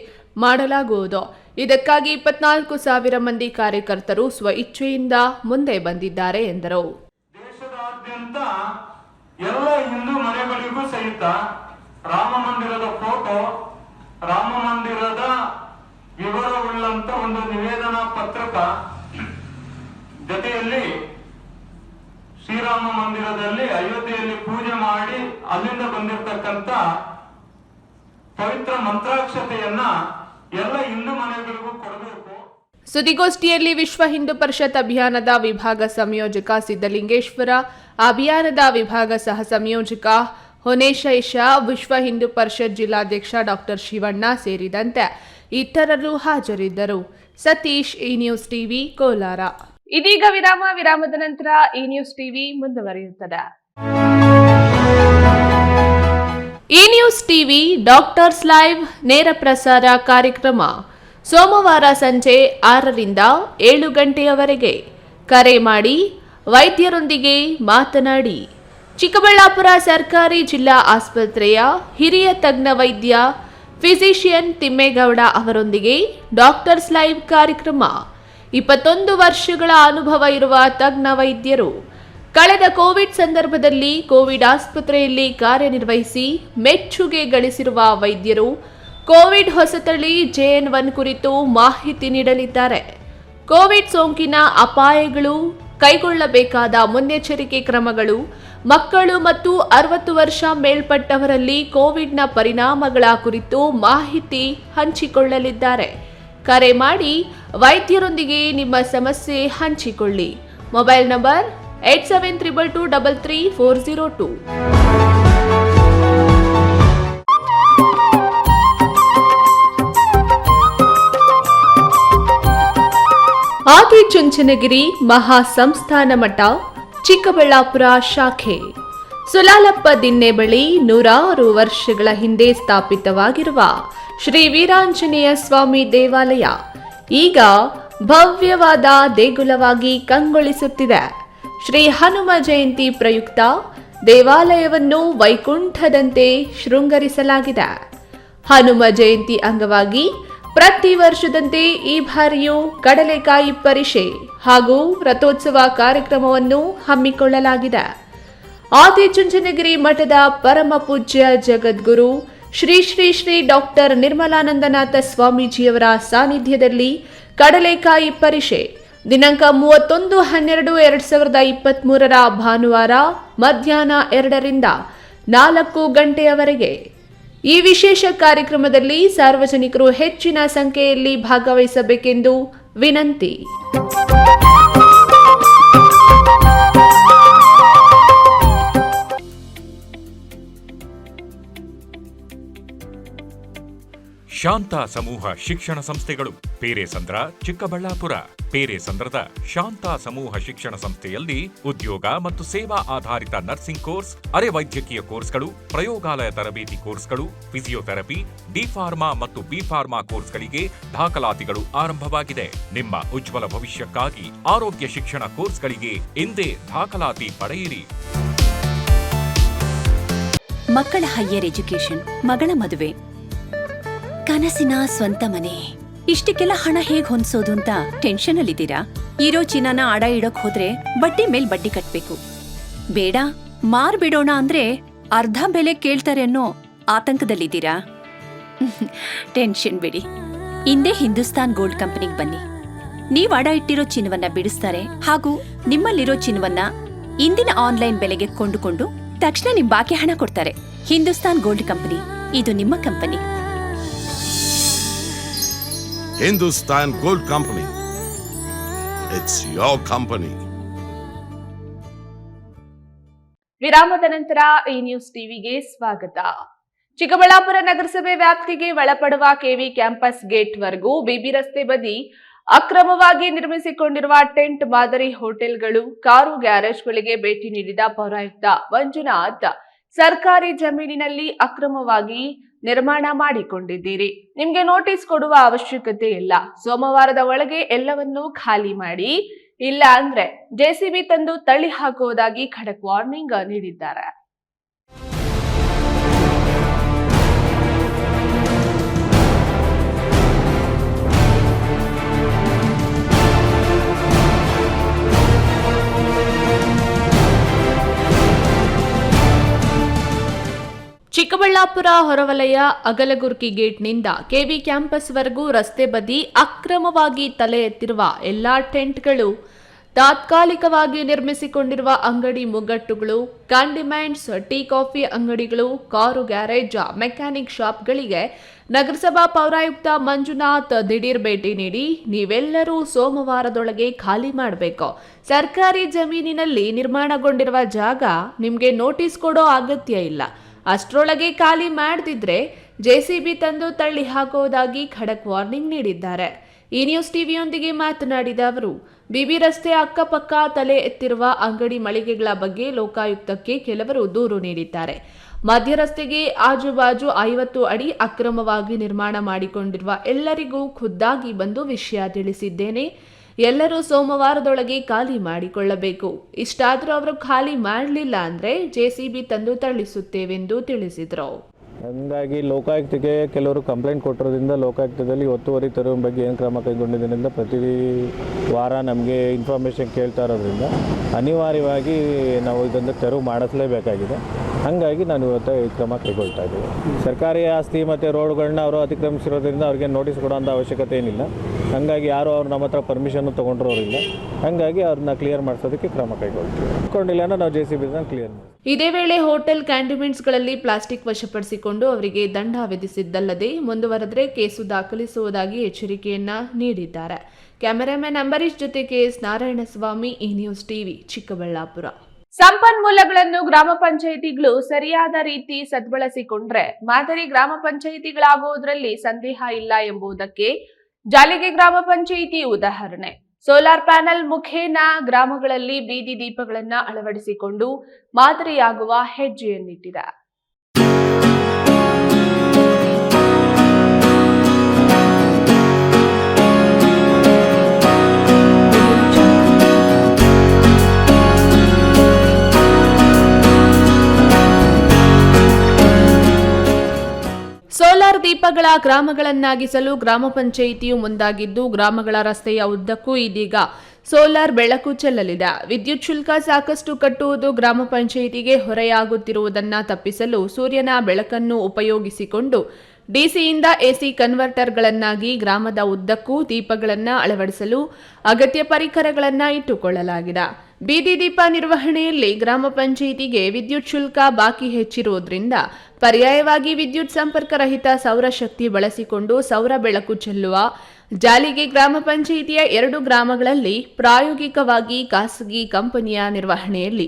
ಮಾಡಲಾಗುವುದು. ಇದಕ್ಕಾಗಿ 24,000 ಮಂದಿ ಕಾರ್ಯಕರ್ತರು ಸ್ವ ಇಚ್ಛೆಯಿಂದ ಮುಂದೆ ಬಂದಿದ್ದಾರೆ ಎಂದರು. ದೇಶದಾದ್ಯಂತ ಎಲ್ಲ ಹಿಂದೂ ಮನೆಗಳಿಗೂ ಸಹಿತ ರಾಮ ಮಂದಿರದ ಫೋಟೋ ರಾಮ ಮಂದಿರದ ವಿವರವುಳ್ಳಂತ ಒಂದು ನಿವೇದನಾ ಪತ್ರಕ ಜೊತೆಯಲ್ಲಿ ಶ್ರೀರಾಮ ಮಂದಿರದಲ್ಲಿ ಅಯೋಧ್ಯೆಯಲ್ಲಿ ಪೂಜೆ ಮಾಡಿ ಅಲ್ಲಿಂದ ಬಂದಿರತಕ್ಕಂತ ಪವಿತ್ರ ಮಂತ್ರಾಕ್ಷತೆಯನ್ನ ಎಲ್ಲ ಹಿಂದೂ ಮನೆಗಳಿಗೂ ಕೊಡಬೇಕು. ಸುದ್ದಿಗೋಷ್ಠಿಯಲ್ಲಿ ವಿಶ್ವ ಹಿಂದೂ ಪರಿಷತ್ ಅಭಿಯಾನದ ವಿಭಾಗ ಸಂಯೋಜಕ ಸಿದ್ದಲಿಂಗೇಶ್ವರ, ಅಭಿಯಾನದ ವಿಭಾಗ ಸಹ ಸಂಯೋಜಕ ಹೊನೇಶೇಶ, ವಿಶ್ವ ಹಿಂದೂ ಪರಿಷತ್ ಜಿಲ್ಲಾಧ್ಯಕ್ಷ ಡಾಕ್ಟರ್ ಶಿವಣ್ಣ ಸೇರಿದಂತೆ ಇತರರು ಹಾಜರಿದ್ದರು. ಸತೀಶ್, ಈ ನ್ಯೂಸ್ ಟಿವಿ, ಕೋಲಾರ. ಇದೀಗ ವಿರಾಮದ ನಂತರ ಈ ನ್ಯೂಸ್ ಟಿವಿ ಮುಂದುವರಿಯುತ್ತದೆ. ಈ ನ್ಯೂಸ್ ಟಿವಿ ಡಾಕ್ಟರ್ಸ್ ಲೈವ್ ನೇರ ಪ್ರಸಾರ ಕಾರ್ಯಕ್ರಮ ಸೋಮವಾರ ಸಂಜೆ 6ರಿಂದ 7 ಗಂಟೆಯವರೆಗೆ. ಕರೆ ಮಾಡಿ, ವೈದ್ಯರೊಂದಿಗೆ ಮಾತನಾಡಿ. ಚಿಕ್ಕಬಳ್ಳಾಪುರ ಸರ್ಕಾರಿ ಜಿಲ್ಲಾ ಆಸ್ಪತ್ರೆಯ ಹಿರಿಯ ತಜ್ಞ ವೈದ್ಯ ಫಿಸಿಷಿಯನ್ ತಿಮ್ಮೇಗೌಡ ಅವರೊಂದಿಗೆ ಡಾಕ್ಟರ್ಸ್ ಲೈವ್ ಕಾರ್ಯಕ್ರಮ. 21 ವರ್ಷಗಳ ಅನುಭವ ಇರುವ ತಜ್ಞ ವೈದ್ಯರು. ಕಳೆದ ಕೋವಿಡ್ ಸಂದರ್ಭದಲ್ಲಿ ಕೋವಿಡ್ ಆಸ್ಪತ್ರೆಯಲ್ಲಿ ಕಾರ್ಯನಿರ್ವಹಿಸಿ ಮೆಚ್ಚುಗೆ ಗಳಿಸಿರುವ ವೈದ್ಯರು ಕೋವಿಡ್ ಹೊಸತಳಿ JN1 ಕುರಿತು ಮಾಹಿತಿ ನೀಡಲಿದ್ದಾರೆ. ಕೋವಿಡ್ ಸೋಂಕಿನ ಅಪಾಯಗಳು, ಕೈಗೊಳ್ಳಬೇಕಾದ ಮುನ್ನೆಚ್ಚರಿಕೆ ಕ್ರಮಗಳು, ಮಕ್ಕಳು ಮತ್ತು 60 ವರ್ಷ ಮೇಲ್ಪಟ್ಟವರಲ್ಲಿ ಕೋವಿಡ್ನ ಪರಿಣಾಮಗಳ ಕುರಿತು ಮಾಹಿತಿ ಹಂಚಿಕೊಳ್ಳಲಿದ್ದಾರೆ. ಕರೆ ಮಾಡಿ, ವೈದ್ಯರೊಂದಿಗೆ ನಿಮ್ಮ ಸಮಸ್ಯೆ ಹಂಚಿಕೊಳ್ಳಿ. Mobile number 8732233402. ಆದಿಚುಂಚನಗಿರಿ ಮಹಾಸಂಸ್ಥಾನ ಮಠ ಚಿಕ್ಕಬಳ್ಳಾಪುರ ಶಾಖೆ ಸುಲಾಲಪ್ಪ ದಿಣ್ಣೆ ಬಳಿ 100 ವರ್ಷಗಳ ಹಿಂದೆ ಸ್ಥಾಪಿತವಾಗಿರುವ ಶ್ರೀ ವೀರಾಂಜನೇಯ ಸ್ವಾಮಿ ದೇವಾಲಯ ಈಗ ಭವ್ಯವಾದ ದೇಗುಲವಾಗಿ ಕಂಗೊಳಿಸುತ್ತಿದೆ. ಶ್ರೀ ಹನುಮ ಜಯಂತಿ ಪ್ರಯುಕ್ತ ದೇವಾಲಯವನ್ನು ವೈಕುಂಠದಂತೆ ಶೃಂಗರಿಸಲಾಗಿದೆ. ಹನುಮ ಜಯಂತಿ ಅಂಗವಾಗಿ ಪ್ರತಿ ವರ್ಷದಂತೆ ಈ ಬಾರಿಯೂ ಕಡಲೆಕಾಯಿ ಪರಿಷೆ ಹಾಗೂ ರಥೋತ್ಸವ ಕಾರ್ಯಕ್ರಮವನ್ನು ಹಮ್ಮಿಕೊಳ್ಳಲಾಗಿದೆ. ಆದಿಚುಂಚನಗಿರಿ ಮಠದ ಪರಮ ಪೂಜ್ಯ ಜಗದ್ಗುರು ಶ್ರೀ ಶ್ರೀ ಶ್ರೀ ಡಾಕ್ಟರ್ ನಿರ್ಮಲಾನಂದನಾಥ ಸ್ವಾಮೀಜಿಯವರ ಸಾನ್ನಿಧ್ಯದಲ್ಲಿ ಕಡಲೆಕಾಯಿ ಪರಿಷೆ ದಿನಾಂಕ 31/12/2023 ಭಾನುವಾರ ಮಧ್ಯಾಹ್ನ 2ರಿಂದ 4 ಗಂಟೆಯವರೆಗೆ. ಈ ವಿಶೇಷ ಕಾರ್ಯಕ್ರಮದಲ್ಲಿ ಸಾರ್ವಜನಿಕರು ಹೆಚ್ಚಿನ ಸಂಖ್ಯೆಯಲ್ಲಿ ಭಾಗವಹಿಸಬೇಕೆಂದು ವಿನಂತಿ. ಶಾಂತ ಸಮೂಹ ಶಿಕ್ಷಣ ಸಂಸ್ಥೆಗಳು ಪೇರೆಸಂದ್ರ ಚಿಕ್ಕಬಳ್ಳಾಪುರ. ಪೇರೆಸಂದ್ರದ ಶಾಂತ ಸಮೂಹ ಶಿಕ್ಷಣ ಸಂಸ್ಥೆಯಲ್ಲಿ ಉದ್ಯೋಗ ಮತ್ತು ಸೇವಾ ಆಧಾರಿತ ನರ್ಸಿಂಗ್ ಕೋರ್ಸ್, ಅರೆ ವೈದ್ಯಕೀಯ ಕೋರ್ಸ್ಗಳು, ಪ್ರಯೋಗಾಲಯ ತರಬೇತಿ ಕೋರ್ಸ್ಗಳು, ಫಿಸಿಯೋಥೆರಪಿ, ಡಿ ಫಾರ್ಮಾ ಮತ್ತು ಬಿ ಫಾರ್ಮಾ ಕೋರ್ಸ್ಗಳಿಗೆ ದಾಖಲಾತಿಗಳು ಆರಂಭವಾಗಿದೆ. ನಿಮ್ಮ ಉಜ್ವಲ ಭವಿಷ್ಯಕ್ಕಾಗಿ ಆರೋಗ್ಯ ಶಿಕ್ಷಣ ಕೋರ್ಸ್ಗಳಿಗೆ ಇಂದೇ ದಾಖಲಾತಿ ಪಡೆಯಿರಿ. ಮಕ್ಕಳ ಹೈಯರ್ ಎಜುಕೇಶನ್, ಮಗಳ ಮದುವೆ, ಕನಸಿನ ಸ್ವಂತ ಮನೆ, ಇಷ್ಟಕ್ಕೆಲ್ಲ ಹಣ ಹೇಗ್ ಹೊಂದ್ಸೋದು ಅಂತ ಟೆನ್ಷನ್ ಅಲ್ಲಿದ್ದೀರಾ? ಇರೋ ಚಿನ್ನನ ಅಡ ಇಡೋಕ್ ಹೋದ್ರೆ ಬಡ್ಡಿ ಮೇಲ್ ಬಡ್ಡಿ ಕಟ್ಬೇಕು. ಬೇಡ, ಮಾರ್ಬಿಡೋಣ ಅಂದ್ರೆ ಅರ್ಧ ಬೆಲೆ ಕೇಳ್ತಾರೆ ಅನ್ನೋ ಆತಂಕದಲ್ಲಿದ್ದೀರಾ? ಟೆನ್ಷನ್ ಬಿಡಿ, ಇಂದೇ ಹಿಂದೂಸ್ತಾನ್ ಗೋಲ್ಡ್ ಕಂಪನಿಗೆ ಬನ್ನಿ. ನೀವ್ ಅಡ ಇಟ್ಟಿರೋ ಚಿನ್ನವನ್ನ ಬಿಡಿಸ್ತಾರೆ ಹಾಗೂ ನಿಮ್ಮಲ್ಲಿರೋ ಚಿನ್ನವನ್ನ ಇಂದಿನ ಆನ್ಲೈನ್ ಬೆಲೆಗೆ ಕೊಂಡುಕೊಂಡು ತಕ್ಷಣ ನಿಮ್ ಬಾಕಿ ಹಣ ಕೊಡ್ತಾರೆ. ಹಿಂದೂಸ್ತಾನ್ ಗೋಲ್ಡ್ ಕಂಪನಿ, ಇದು ನಿಮ್ಮ company. Hindustan Gold Company. It's your company. ವಿರಾಮದ ನಂತರ ಈ ನ್ಯೂಸ್ ಟಿವಿಗೆ ಸ್ವಾಗತ. ಚಿಕ್ಕಬಳ್ಳಾಪುರ ನಗರಸಭೆ ವ್ಯಾಪ್ತಿಗೆ ಒಳಪಡುವ ಕೆವಿ ಕ್ಯಾಂಪಸ್ ಗೇಟ್ ವರೆಗೂ ಬಿಬಿ ರಸ್ತೆ ಬದಿ ಅಕ್ರಮವಾಗಿ ನಿರ್ಮಿಸಿಕೊಂಡಿರುವ ಟೆಂಟ್ ಮಾದರಿ ಹೋಟೆಲ್ಗಳು, ಕಾರು ಗ್ಯಾರೇಜ್ಗಳಿಗೆ ಭೇಟಿ ನೀಡಿದ ಪೌರಾಯುಕ್ತ ಮಂಜುನಾಥ್, ಸರ್ಕಾರಿ ಜಮೀನಿನಲ್ಲಿ ಅಕ್ರಮವಾಗಿ ನಿರ್ಮಾಣ ಮಾಡಿಕೊಂಡಿದ್ದೀರಿ, ನಿಮ್ಗೆ ನೋಟಿಸ್ ಕೊಡುವ ಅವಶ್ಯಕತೆ ಇಲ್ಲ. ಸೋಮವಾರದ ಒಳಗೆ ಎಲ್ಲವನ್ನೂ ಖಾಲಿ ಮಾಡಿ, ಇಲ್ಲ ಅಂದ್ರೆ JCB ತಂದು ತಳ್ಳಿ ಹಾಕುವುದಾಗಿ ಖಡಕ್ ವಾರ್ನಿಂಗ್ ನೀಡಿದ್ದಾರೆ. ಚಿಕ್ಕಬಳ್ಳಾಪುರ ಹೊರವಲಯ ಅಗಲಗುರ್ಕಿ ಗೇಟ್ನಿಂದ ಕೆವಿ ಕ್ಯಾಂಪಸ್ವರೆಗೂ ರಸ್ತೆ ಬದಿ ಅಕ್ರಮವಾಗಿ ತಲೆ ಎತ್ತಿರುವ ಎಲ್ಲಾ ಟೆಂಟ್ಗಳು, ತಾತ್ಕಾಲಿಕವಾಗಿ ನಿರ್ಮಿಸಿಕೊಂಡಿರುವ ಅಂಗಡಿ ಮುಗ್ಗಟ್ಟುಗಳು, ಕಾಂಡಿಮೆಂಟ್ಸ್, ಟೀ ಕಾಫಿ ಅಂಗಡಿಗಳು, ಕಾರು ಗ್ಯಾರೇಜ್, ಮೆಕ್ಯಾನಿಕ್ ಶಾಪ್ಗಳಿಗೆ ನಗರಸಭಾ ಪೌರಾಯುಕ್ತ ಮಂಜುನಾಥ್ ದಿಢೀರ್ ಭೇಟಿ ನೀಡಿ ನೀವೆಲ್ಲರೂ ಸೋಮವಾರದೊಳಗೆ ಖಾಲಿ ಮಾಡಬೇಕು. ಸರ್ಕಾರಿ ಜಮೀನಿನಲ್ಲಿ ನಿರ್ಮಾಣಗೊಂಡಿರುವ ಜಾಗ ನಿಮಗೆ ನೋಟಿಸ್ ಕೊಡೋ ಅಗತ್ಯ ಇಲ್ಲ. ಅಷ್ಟರೊಳಗೆ ಖಾಲಿ ಮಾಡದಿದ್ರೆ ಜೆಸಿಬಿ ತಂದು ತಳ್ಳಿ ಹಾಕೋದಾಗಿ ಖಡಕ್ ವಾರ್ನಿಂಗ್ ನೀಡಿದ್ದಾರೆ. ಈ ನ್ಯೂಸ್ ಟಿವಿಯೊಂದಿಗೆ ಮಾತನಾಡಿದ ಅವರು, ಬಿಬಿ ರಸ್ತೆ ಅಕ್ಕಪಕ್ಕ ತಲೆ ಎತ್ತಿರುವ ಅಂಗಡಿ ಮಳಿಗೆಗಳ ಬಗ್ಗೆ ಲೋಕಾಯುಕ್ತಕ್ಕೆ ಕೆಲವರು ದೂರು ನೀಡಿದ್ದಾರೆ. ಮಧ್ಯ ರಸ್ತೆಗೆ ಆಜುಬಾಜು 50 ಅಡಿ ಅಕ್ರಮವಾಗಿ ನಿರ್ಮಾಣ ಮಾಡಿಕೊಂಡಿರುವ ಎಲ್ಲರಿಗೂ ಖುದ್ದಾಗಿ ಬಂದು ವಿಷಯ ತಿಳಿಸಿದ್ದೇನೆ. ಎಲ್ಲರೂ ಸೋಮವಾರದೊಳಗೆ ಖಾಲಿ ಮಾಡಿಕೊಳ್ಳಬೇಕು. ಇಷ್ಟಾದರೂ ಅವರು ಖಾಲಿ ಮಾಡಲಿಲ್ಲ ಅಂದರೆ ಜೆಸಿಬಿ ತಂದು ತಳ್ಳಿಸುತ್ತೇವೆಂದು ತಿಳಿಸಿದರು. ಹಂಗಾಗಿ ಲೋಕಾಯುಕ್ತಕ್ಕೆ ಕೆಲವರು ಕಂಪ್ಲೇಂಟ್ ಕೊಟ್ಟಿರೋದ್ರಿಂದ ಲೋಕಾಯುಕ್ತದಲ್ಲಿ ಒತ್ತುವರಿ ತರುವ ಬಗ್ಗೆ ಏನು ಕ್ರಮ ಕೈಗೊಂಡಿದ್ದರಿಂದ ಪ್ರತಿ ವಾರ ನಮಗೆ ಇನ್ಫಾರ್ಮೇಷನ್ ಕೇಳ್ತಾ ಇರೋದ್ರಿಂದ ಅನಿವಾರ್ಯವಾಗಿ ನಾವು ಇದನ್ನು ತೆರವು ಮಾಡಿಸಲೇಬೇಕಾಗಿದೆ. ಹಾಗಾಗಿ ನಾನು ಇವತ್ತು ಈ ಕ್ರಮ ಕೈಗೊಳ್ತಾ ಇದ್ದೀವಿ. ಸರ್ಕಾರಿ ಆಸ್ತಿ ಮತ್ತು ರೋಡ್ಗಳನ್ನ ಅವರು ಅತಿಕ್ರಮಿಸಿರೋದ್ರಿಂದ ಅವ್ರಿಗೆ ನೋಟಿಸ್ ಕೊಡೋಂಥ ಅವಶ್ಯಕತೆ ಏನಿಲ್ಲ. ಹಾಗಾಗಿ ಯಾರು ಅವ್ರು ನಮ್ಮ ಹತ್ರ ಪರ್ಮಿಷನ್ನು ತೊಗೊಂಡಿರೋರಿಲ್ಲ. ಹಾಗಾಗಿ ಅವ್ರನ್ನ ಕ್ಲಿಯರ್ ಮಾಡಿಸೋದಕ್ಕೆ ಕ್ರಮ ಕೈಗೊಳ್ತೀವಿ. ಇಟ್ಕೊಂಡಿಲ್ಲ ಅಂದ್ರೆ ನಾವು ಜೆಸಿಬಿನ ಕ್ಲಿಯರ್ ಮಾಡ್ತೀವಿ. ಇದೇ ವೇಳೆ ಹೋಟೆಲ್ ಕ್ಯಾಂಡಿಮೆಂಟ್ಸ್ಗಳಲ್ಲಿ ಪ್ಲಾಸ್ಟಿಕ್ ವಶಪಡಿಸಿಕೊಂಡು ಅವರಿಗೆ ದಂಡ ವಿಧಿಸಿದ್ದಲ್ಲದೆ ಮುಂದುವರೆದರೆ ಕೇಸು ದಾಖಲಿಸುವುದಾಗಿ ಎಚ್ಚರಿಕೆಯನ್ನ ನೀಡಿದ್ದಾರೆ. ಕ್ಯಾಮೆರಾಮನ್ ಅಂಬರೀಶ್ ಜೊತೆ ಕೆಎಸ್ ನಾರಾಯಣಸ್ವಾಮಿ, ಈ ನ್ಯೂಸ್ ಟಿವಿ, ಚಿಕ್ಕಬಳ್ಳಾಪುರ. ಸಂಪನ್ಮೂಲಗಳನ್ನು ಗ್ರಾಮ ಪಂಚಾಯಿತಿಗಳು ಸರಿಯಾದ ರೀತಿ ಸದ್ಬಳಸಿಕೊಂಡ್ರೆ ಮಾದರಿ ಗ್ರಾಮ ಪಂಚಾಯಿತಿಗಳಾಗುವುದರಲ್ಲಿ ಸಂದೇಹ ಇಲ್ಲ ಎಂಬುದಕ್ಕೆ ಜಾಲಿಗೆ ಗ್ರಾಮ ಪಂಚಾಯಿತಿ ಉದಾಹರಣೆ. ಸೋಲಾರ್ ಪ್ಯಾನೆಲ್ ಮುಖೇನ ಗ್ರಾಮಗಳಲ್ಲಿ ಬೀದಿ ದೀಪಗಳನ್ನು ಅಳವಡಿಸಿಕೊಂಡು ಮಾದರಿಯಾಗುವ ಹೆಜ್ಜೆಯನ್ನಿಟ್ಟಿದೆ. ಸೋಲಾರ್ ದೀಪಗಳ ಗ್ರಾಮಗಳನ್ನಾಗಿಸಲು ಗ್ರಾಮ ಪಂಚಾಯಿತಿಯು ಮುಂದಾಗಿದ್ದು, ಗ್ರಾಮಗಳ ರಸ್ತೆಯ ಉದ್ದಕ್ಕೂ ಇದೀಗ ಸೋಲಾರ್ ಬೆಳಕು ಚೆಲ್ಲಲಿದೆ. ವಿದ್ಯುತ್ ಶುಲ್ಕ ಸಾಕಷ್ಟು ಕಟ್ಟುವುದು ಗ್ರಾಮ ಪಂಚಾಯಿತಿಗೆ ಹೊರೆಯಾಗುತ್ತಿರುವುದನ್ನು ತಪ್ಪಿಸಲು ಸೂರ್ಯನ ಬೆಳಕನ್ನು ಉಪಯೋಗಿಸಿಕೊಂಡು ಡಿಸಿಯಿಂದ ಎಸಿ ಕನ್ವರ್ಟರ್ಗಳನ್ನಾಗಿ ಗ್ರಾಮದ ಉದ್ದಕ್ಕೂ ದೀಪಗಳನ್ನು ಅಳವಡಿಸಲು ಅಗತ್ಯ ಪರಿಕರಗಳನ್ನು ಇಟ್ಟುಕೊಳ್ಳಲಾಗಿದೆ. ಬೀದಿ ದೀಪ ನಿರ್ವಹಣೆಯಲ್ಲಿ ಗ್ರಾಮ ಪಂಚಾಯಿತಿಗೆ ವಿದ್ಯುತ್ ಶುಲ್ಕ ಬಾಕಿ ಹೆಚ್ಚಿರುವುದರಿಂದ ಪರ್ಯಾಯವಾಗಿ ವಿದ್ಯುತ್ ಸಂಪರ್ಕ ರಹಿತ ಸೌರಶಕ್ತಿ ಬಳಸಿಕೊಂಡು ಸೌರ ಬೆಳಕು ಚೆಲ್ಲುವ ಜಾಲಿಗೆ ಗ್ರಾಮ ಪಂಚಾಯಿತಿಯ 2 ಗ್ರಾಮಗಳಲ್ಲಿ ಪ್ರಾಯೋಗಿಕವಾಗಿ ಖಾಸಗಿ ಕಂಪನಿಯ ನಿರ್ವಹಣೆಯಲ್ಲಿ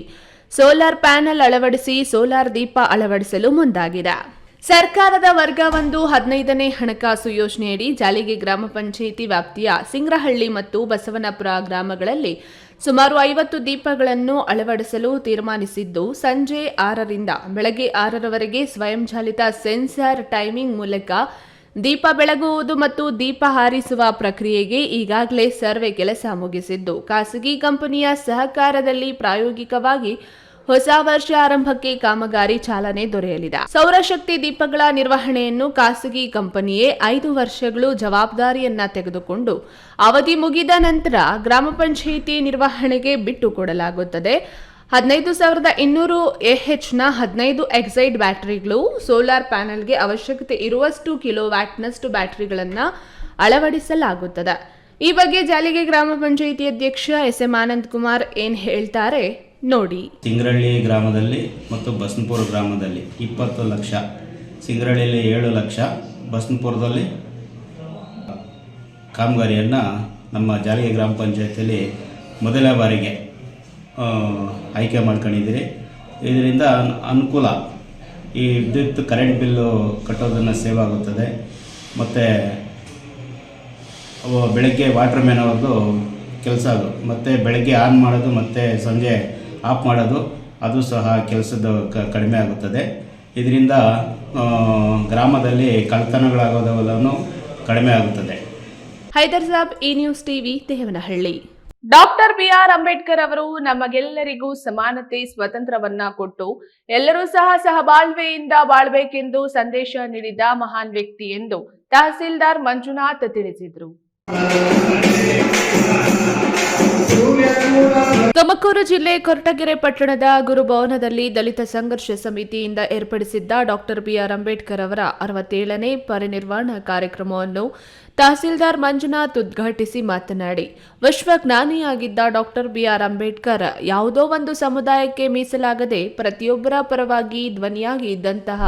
ಸೋಲಾರ್ ಪ್ಯಾನೆಲ್ ಅಳವಡಿಸಿ ಸೋಲಾರ್ ದೀಪ ಅಳವಡಿಸಲು ಮುಂದಾಗಿದೆ. ಸರ್ಕಾರದ ವರ್ಗ 1 15ನೇ ಹಣಕಾಸು ಯೋಜನೆಯಡಿ ಜಾಲಿಗೆ ಗ್ರಾಮ ಪಂಚಾಯಿತಿ ವ್ಯಾಪ್ತಿಯ ಸಿಂಗ್ರಹಳ್ಳಿ ಮತ್ತು ಬಸವನಪುರ ಗ್ರಾಮಗಳಲ್ಲಿ ಸುಮಾರು 50 ದೀಪಗಳನ್ನು ಅಳವಡಿಸಲು ತೀರ್ಮಾನಿಸಿದ್ದು, ಸಂಜೆ 6ರಿಂದ ಬೆಳಗ್ಗೆ 6ರವರೆಗೆ ಸ್ವಯಂಚಾಲಿತ ಸೆನ್ಸಾರ್ ಟೈಮಿಂಗ್ ಮೂಲಕ ದೀಪ ಬೆಳಗುವುದು ಮತ್ತು ದೀಪ ಹಾರಿಸುವ ಪ್ರಕ್ರಿಯೆಗೆ ಈಗಾಗಲೇ ಸರ್ವೆ ಕೆಲಸ ಮುಗಿಸಿದ್ದು, ಖಾಸಗಿ ಕಂಪನಿಯ ಸಹಕಾರದಲ್ಲಿ ಪ್ರಾಯೋಗಿಕವಾಗಿ ಹೊಸ ವರ್ಷ ಆರಂಭಕ್ಕೆ ಕಾಮಗಾರಿ ಚಾಲನೆ ದೊರೆಯಲಿದೆ. ಸೌರಶಕ್ತಿ ದೀಪಗಳ ನಿರ್ವಹಣೆಯನ್ನು ಖಾಸಗಿ ಕಂಪನಿಯೇ 5 ವರ್ಷಗಳು ಜವಾಬ್ದಾರಿಯನ್ನ ತೆಗೆದುಕೊಂಡು ಅವಧಿ ಮುಗಿದ ನಂತರ ಗ್ರಾಮ ಪಂಚಾಯಿತಿ ನಿರ್ವಹಣೆಗೆ ಬಿಟ್ಟುಕೊಡಲಾಗುತ್ತದೆ. 15,200 AHನ 15 ಎಕ್ಸೈಡ್ ಬ್ಯಾಟರಿಗಳು, ಸೋಲಾರ್ ಪ್ಯಾನೆಲ್ಗೆ ಅವಶ್ಯಕತೆ ಇರುವಷ್ಟು ಕಿಲೋವ್ಯಾಟ್ನಷ್ಟು ಬ್ಯಾಟರಿಗಳನ್ನು ಅಳವಡಿಸಲಾಗುತ್ತದೆ. ಈ ಬಗ್ಗೆ ಜಾಲಿಗೆ ಗ್ರಾಮ ಪಂಚಾಯಿತಿ ಅಧ್ಯಕ್ಷ SM ಆನಂದ್ ಕುಮಾರ್ ಏನ್ ಹೇಳ್ತಾರೆ ನೋಡಿ. ಸಿಂಗ್ರಹಳ್ಳಿ ಗ್ರಾಮದಲ್ಲಿ ಮತ್ತು ಬಸನಪುರ ಗ್ರಾಮದಲ್ಲಿ 20 ಲಕ್ಷ, ಸಿಂಗ್ರಹಳ್ಳಿಯಲ್ಲಿ 7 ಲಕ್ಷ, ಬಸನಪುರದಲ್ಲಿ ಕಾಮಗಾರಿಯನ್ನು ನಮ್ಮ ಜಾಲಿಗೆ ಗ್ರಾಮ ಪಂಚಾಯತಿಯಲ್ಲಿ ಮೊದಲ ಬಾರಿಗೆ ಆಯ್ಕೆ ಮಾಡ್ಕೊಂಡಿದ್ದೀರಿ. ಇದರಿಂದ ಅನುಕೂಲ, ಈ ವಿದ್ಯುತ್ ಕರೆಂಟ್ ಬಿಲ್ಲು ಕಟ್ಟೋದನ್ನು ಸೇವ್ ಆಗುತ್ತದೆ. ಮತ್ತು ಬೆಳಗ್ಗೆ ವಾಟರ್ ಮ್ಯಾನ್ ಅವ್ರದ್ದು ಕೆಲಸ ಅದು, ಮತ್ತು ಬೆಳಗ್ಗೆ ಆನ್ ಮಾಡೋದು ಮತ್ತು ಸಂಜೆ ಆಫ್ ಮಾಡೋದು, ಅದು ಸಹ ಕೆಲಸದ ಕಡಿಮೆ ಆಗುತ್ತದೆ. ಇದರಿಂದ ಗ್ರಾಮದಲ್ಲಿ ಕಳ್ಳತನಗಳಾಗೋದೆಲ್ಲವೂ ಕಡಿಮೆ ಆಗುತ್ತದೆ. ಹೈದರ್ ಸಾಬ್, ಈ news TV, Devanahalli. Doctor BR Ambedkar ಅವರು ನಮಗೆಲ್ಲರಿಗೂ ಸಮಾನತೆ, ಸ್ವತಂತ್ರವನ್ನ ಕೊಟ್ಟು ಎಲ್ಲರೂ ಸಹ ಸಹಬಾಳ್ವೆಯಿಂದ ಬಾಳ್ಬೇಕೆಂದು ಸಂದೇಶ ನೀಡಿದ ಮಹಾನ್ ವ್ಯಕ್ತಿ ಎಂದು ತಹಸೀಲ್ದಾರ್ ಮಂಜುನಾಥ್ ತಿಳಿಸಿದರು. ತುಮಕೂರು ಜಿಲ್ಲೆ ಕೊರಟಗೆರೆ ಪಟ್ಟಣದ ಗುರುಭವನದಲ್ಲಿ ದಲಿತ ಸಂಘರ್ಷ ಸಮಿತಿಯಿಂದ ಏರ್ಪಡಿಸಿದ್ದ ಡಾಕ್ಟರ್ ಬಿಆರ್ ಅಂಬೇಡ್ಕರ್ ಅವರ 67ನೇ ಪರಿನಿರ್ವಾಣ ಕಾರ್ಯಕ್ರಮವನ್ನು ತಹಸೀಲ್ದಾರ್ ಮಂಜುನಾಥ್ ಉದ್ಘಾಟಿಸಿ ಮಾತನಾಡಿ, ವಿಶ್ವಜ್ಞಾನಿಯಾಗಿದ್ದ ಡಾಕ್ಟರ್ ಬಿಆರ್ ಅಂಬೇಡ್ಕರ್ ಯಾವುದೋ ಒಂದು ಸಮುದಾಯಕ್ಕೆ ಮೀಸಲಾಗದೆ ಪ್ರತಿಯೊಬ್ಬರ ಪರವಾಗಿ ಧ್ವನಿಯಾಗಿ ಇದ್ದಂತಹ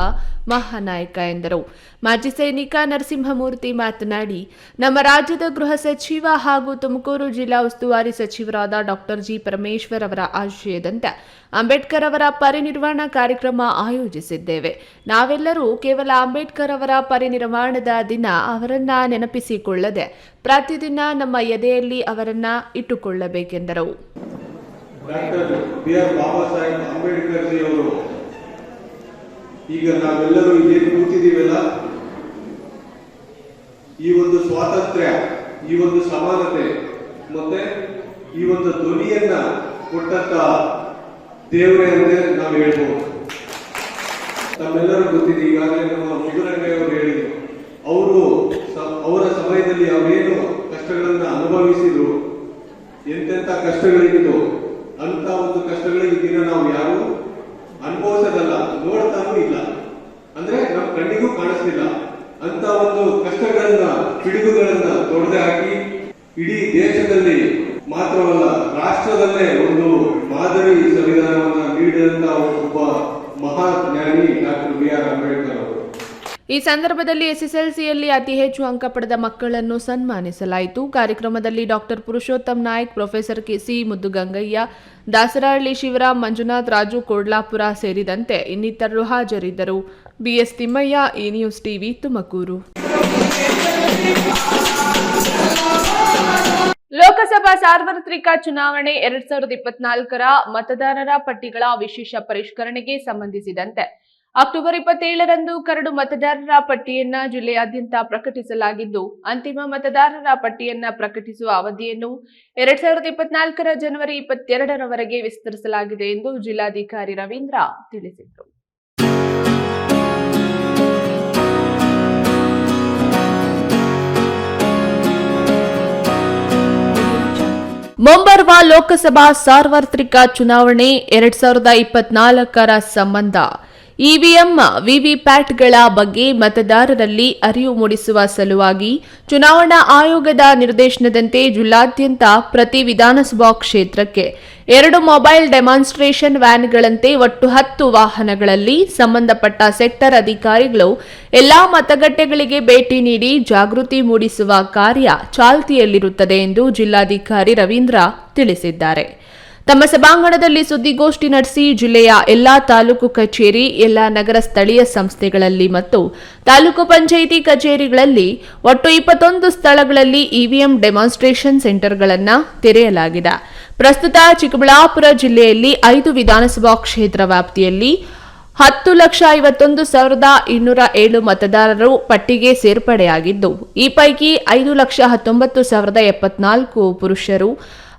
ಮಹಾನಾಯಕ ಎಂದರು. ಮಾಜಿ ಸೈನಿಕ ನರಸಿಂಹಮೂರ್ತಿ ಮಾತನಾಡಿ, ನಮ್ಮ ರಾಜ್ಯದ ಗೃಹ ಸಚಿವ ಹಾಗೂ ತುಮಕೂರು ಜಿಲ್ಲಾ ಉಸ್ತುವಾರಿ ಸಚಿವರಾದ ಡಾಕ್ಟರ್ ಜಿ ಪರಮೇಶ್ವರ್ ಅವರ ಆಶಯದಂತೆ ಅಂಬೇಡ್ಕರ್ ಅವರ ಪರಿನಿರ್ವಾಣ ಕಾರ್ಯಕ್ರಮ ಆಯೋಜಿಸಿದ್ದೇವೆ. ನಾವೆಲ್ಲರೂ ಕೇವಲ ಅಂಬೇಡ್ಕರ್ ಅವರ ಪರಿನಿರ್ವಾಣದ ದಿನ ಅವರನ್ನ ನೆನಪಿಸಿಕೊಳ್ಳದೆ ಪ್ರತಿದಿನ ನಮ್ಮ ಎದೆಯಲ್ಲಿ ಅವರನ್ನ ಇಟ್ಟುಕೊಳ್ಳಬೇಕೆಂದರು. Doctor B R Baba Saheb Ambedkar G ಅವರು ಈಗ ನಾವೆಲ್ಲರೂ ಇಲ್ಲಿ ಕೂತಿದ್ದೀವಲ್ಲ, ಈ ಒಂದು ಸ್ವಾತಂತ್ರ್ಯ, ಈ ಒಂದು ಸಮಾನತೆ ಮತ್ತೆ ಈ ಒಂದು ಧ್ವನಿಯನ್ನ ಕೊಟ್ಟಂತ ದೇವರೇ ಅಂತ ನಾವು ಹೇಳ್ಬೋದು. ನಮ್ಮೆಲ್ಲರೂ ಗೊತ್ತಿದೆ, ಈಗಾಗಲೇ ನಮ್ಮ ಮುದುರಂಗಯ್ಯವರು ಹೇಳಿದ್ರು, ಅವರ ಸಮಯದಲ್ಲಿ ಅವರೇನು ಕಷ್ಟಗಳನ್ನ ಅನುಭವಿಸಿದ್ರು, ಎಂತೆಂತ ಕಷ್ಟಗಳಿದ್ದು, ಅಂತ ಒಂದು ಕಷ್ಟಗಳಿಗೆ ದಿನ ನಾವು ಯಾರು ಅನುಭವಿಸೋದಲ್ಲ, ನೋಡ್ತಾನೂ ಇಲ್ಲ, ಅಂದ್ರೆ ನಮ್ಮ ಕಣ್ಣಿಗೂ ಕಾಣಿಸ್ತಿಲ್ಲ. ಅಂತ ಒಂದು ಕಷ್ಟಗಳನ್ನ, ಪಿಡುಗುಗಳನ್ನ ತೊಡೆದು ಹಾಕಿ ಇಡೀ ದೇಶದಲ್ಲಿ ಮಾತ್ರವಲ್ಲ ರಾಷ್ಟ್ರದಲ್ಲೇ ಒಂದು ಮಾದರಿ ಸಂವಿಧಾನವನ್ನ ನೀಡಿದಂತ ಒಬ್ಬ ಮಹಾಜ್ಞಾನಿ ಡಾಕ್ಟರ್ ಬಿಆರ್ ಅಂಬೇಡ್ಕರ್ ಅವರು. ಈ ಸಂದರ್ಭದಲ್ಲಿ ಎಸ್ಎಸ್ಎಲ್ಸಿಯಲ್ಲಿ ಅತಿ ಹೆಚ್ಚು ಅಂಕ ಪಡೆದ ಮಕ್ಕಳನ್ನು ಸನ್ಮಾನಿಸಲಾಯಿತು. ಕಾರ್ಯಕ್ರಮದಲ್ಲಿ doctor Purushottam Naik, professor KC Muddugangaiah, Dasarahalli Shivaram, Manjunath, Raju Kodlapura ಸೇರಿದಂತೆ ಇನ್ನಿತರರು ಹಾಜರಿದ್ದರು. ಬಿಎಸ್ ತಿಮ್ಮಯ್ಯ, ಈ ನ್ಯೂಸ್ ಟಿವಿ, ತುಮಕೂರು. ಲೋಕಸಭಾ ಸಾರ್ವತ್ರಿಕ ಚುನಾವಣೆ 2024ರ ಮತದಾರರ ಪಟ್ಟಿಗಳ ವಿಶೇಷ ಪರಿಷ್ಕರಣೆಗೆ ಸಂಬಂಧಿಸಿದಂತೆ ಅಕ್ಟೋಬರ್ 27ರಂದು ಕರಡು ಮತದಾರರ ಪಟ್ಟಿಯನ್ನ ಜಿಲ್ಲೆಯಾದ್ಯಂತ ಪ್ರಕಟಿಸಲಾಗಿದ್ದು, ಅಂತಿಮ ಮತದಾರರ ಪಟ್ಟಿಯನ್ನ ಪ್ರಕಟಿಸುವ ಅವಧಿಯನ್ನು 2024ರ ಜನವರಿ 22ರವರೆಗೆ ವಿಸ್ತರಿಸಲಾಗಿದೆ ಎಂದು ಜಿಲ್ಲಾಧಿಕಾರಿ ರವೀಂದ್ರ ತಿಳಿಸಿದರು. ಮುಂಬರುವ ಲೋಕಸಭಾ ಸಾರ್ವತ್ರಿಕ ಚುನಾವಣೆ 2024ರ ಸಂಬಂಧ ಇವಿಎಂ, ವಿವಿಪ್ಯಾಟ್ಗಳ ಬಗ್ಗೆ ಮತದಾರರಲ್ಲಿ ಅರಿವು ಮೂಡಿಸುವ ಸಲುವಾಗಿ ಚುನಾವಣಾ ಆಯೋಗದ ನಿರ್ದೇಶನದಂತೆ ಜಿಲ್ಲಾದ್ಯಂತ ಪ್ರತಿ ವಿಧಾನಸಭಾ ಕ್ಷೇತ್ರಕ್ಕೆ 2 ಮೊಬೈಲ್ ಡೆಮಾನ್ಸ್ಟ್ರೇಷನ್ ವ್ಯಾನ್ಗಳಂತೆ ಒಟ್ಟು 10 ವಾಹನಗಳಲ್ಲಿ ಸಂಬಂಧಪಟ್ಟ ಸೆಕ್ಟರ್ ಅಧಿಕಾರಿಗಳು ಎಲ್ಲಾ ಮತಗಟ್ಟೆಗಳಿಗೆ ಭೇಟಿ ನೀಡಿ ಜಾಗೃತಿ ಮೂಡಿಸುವ ಕಾರ್ಯ ಚಾಲ್ತಿಯಲ್ಲಿರುತ್ತದೆ ಎಂದು ಜಿಲ್ಲಾಧಿಕಾರಿ ರವೀಂದ್ರ ತಿಳಿಸಿದ್ದಾರೆ. ತಮ್ಮ ಸಭಾಂಗಣದಲ್ಲಿ ಸುದ್ದಿಗೋಷ್ಠಿ ನಡೆಸಿ ಜಿಲ್ಲೆಯ ಎಲ್ಲಾ ತಾಲೂಕು ಕಚೇರಿ, ಎಲ್ಲಾ ನಗರ ಸ್ಥಳೀಯ ಸಂಸ್ಥೆಗಳಲ್ಲಿ ಮತ್ತು ತಾಲೂಕು ಪಂಚಾಯಿತಿ ಕಚೇರಿಗಳಲ್ಲಿ ಒಟ್ಟು 21 ಸ್ಥಳಗಳಲ್ಲಿ ಇವಿಎಂ ಡೆಮಾನ್ಸ್ಟ್ರೇಷನ್ ಸೆಂಟರ್ಗಳನ್ನು ತೆರೆಯಲಾಗಿದೆ. ಪ್ರಸ್ತುತ ಚಿಕ್ಕಬಳ್ಳಾಪುರ ಜಿಲ್ಲೆಯಲ್ಲಿ 5 ವಿಧಾನಸಭಾ ಕ್ಷೇತ್ರ ವ್ಯಾಪ್ತಿಯಲ್ಲಿ 10,51,207 ಮತದಾರರು ಪಟ್ಟಿಗೆ ಸೇರ್ಪಡೆಯಾಗಿದ್ದು, ಈ ಪೈಕಿ 5,19,074 ಪುರುಷರು,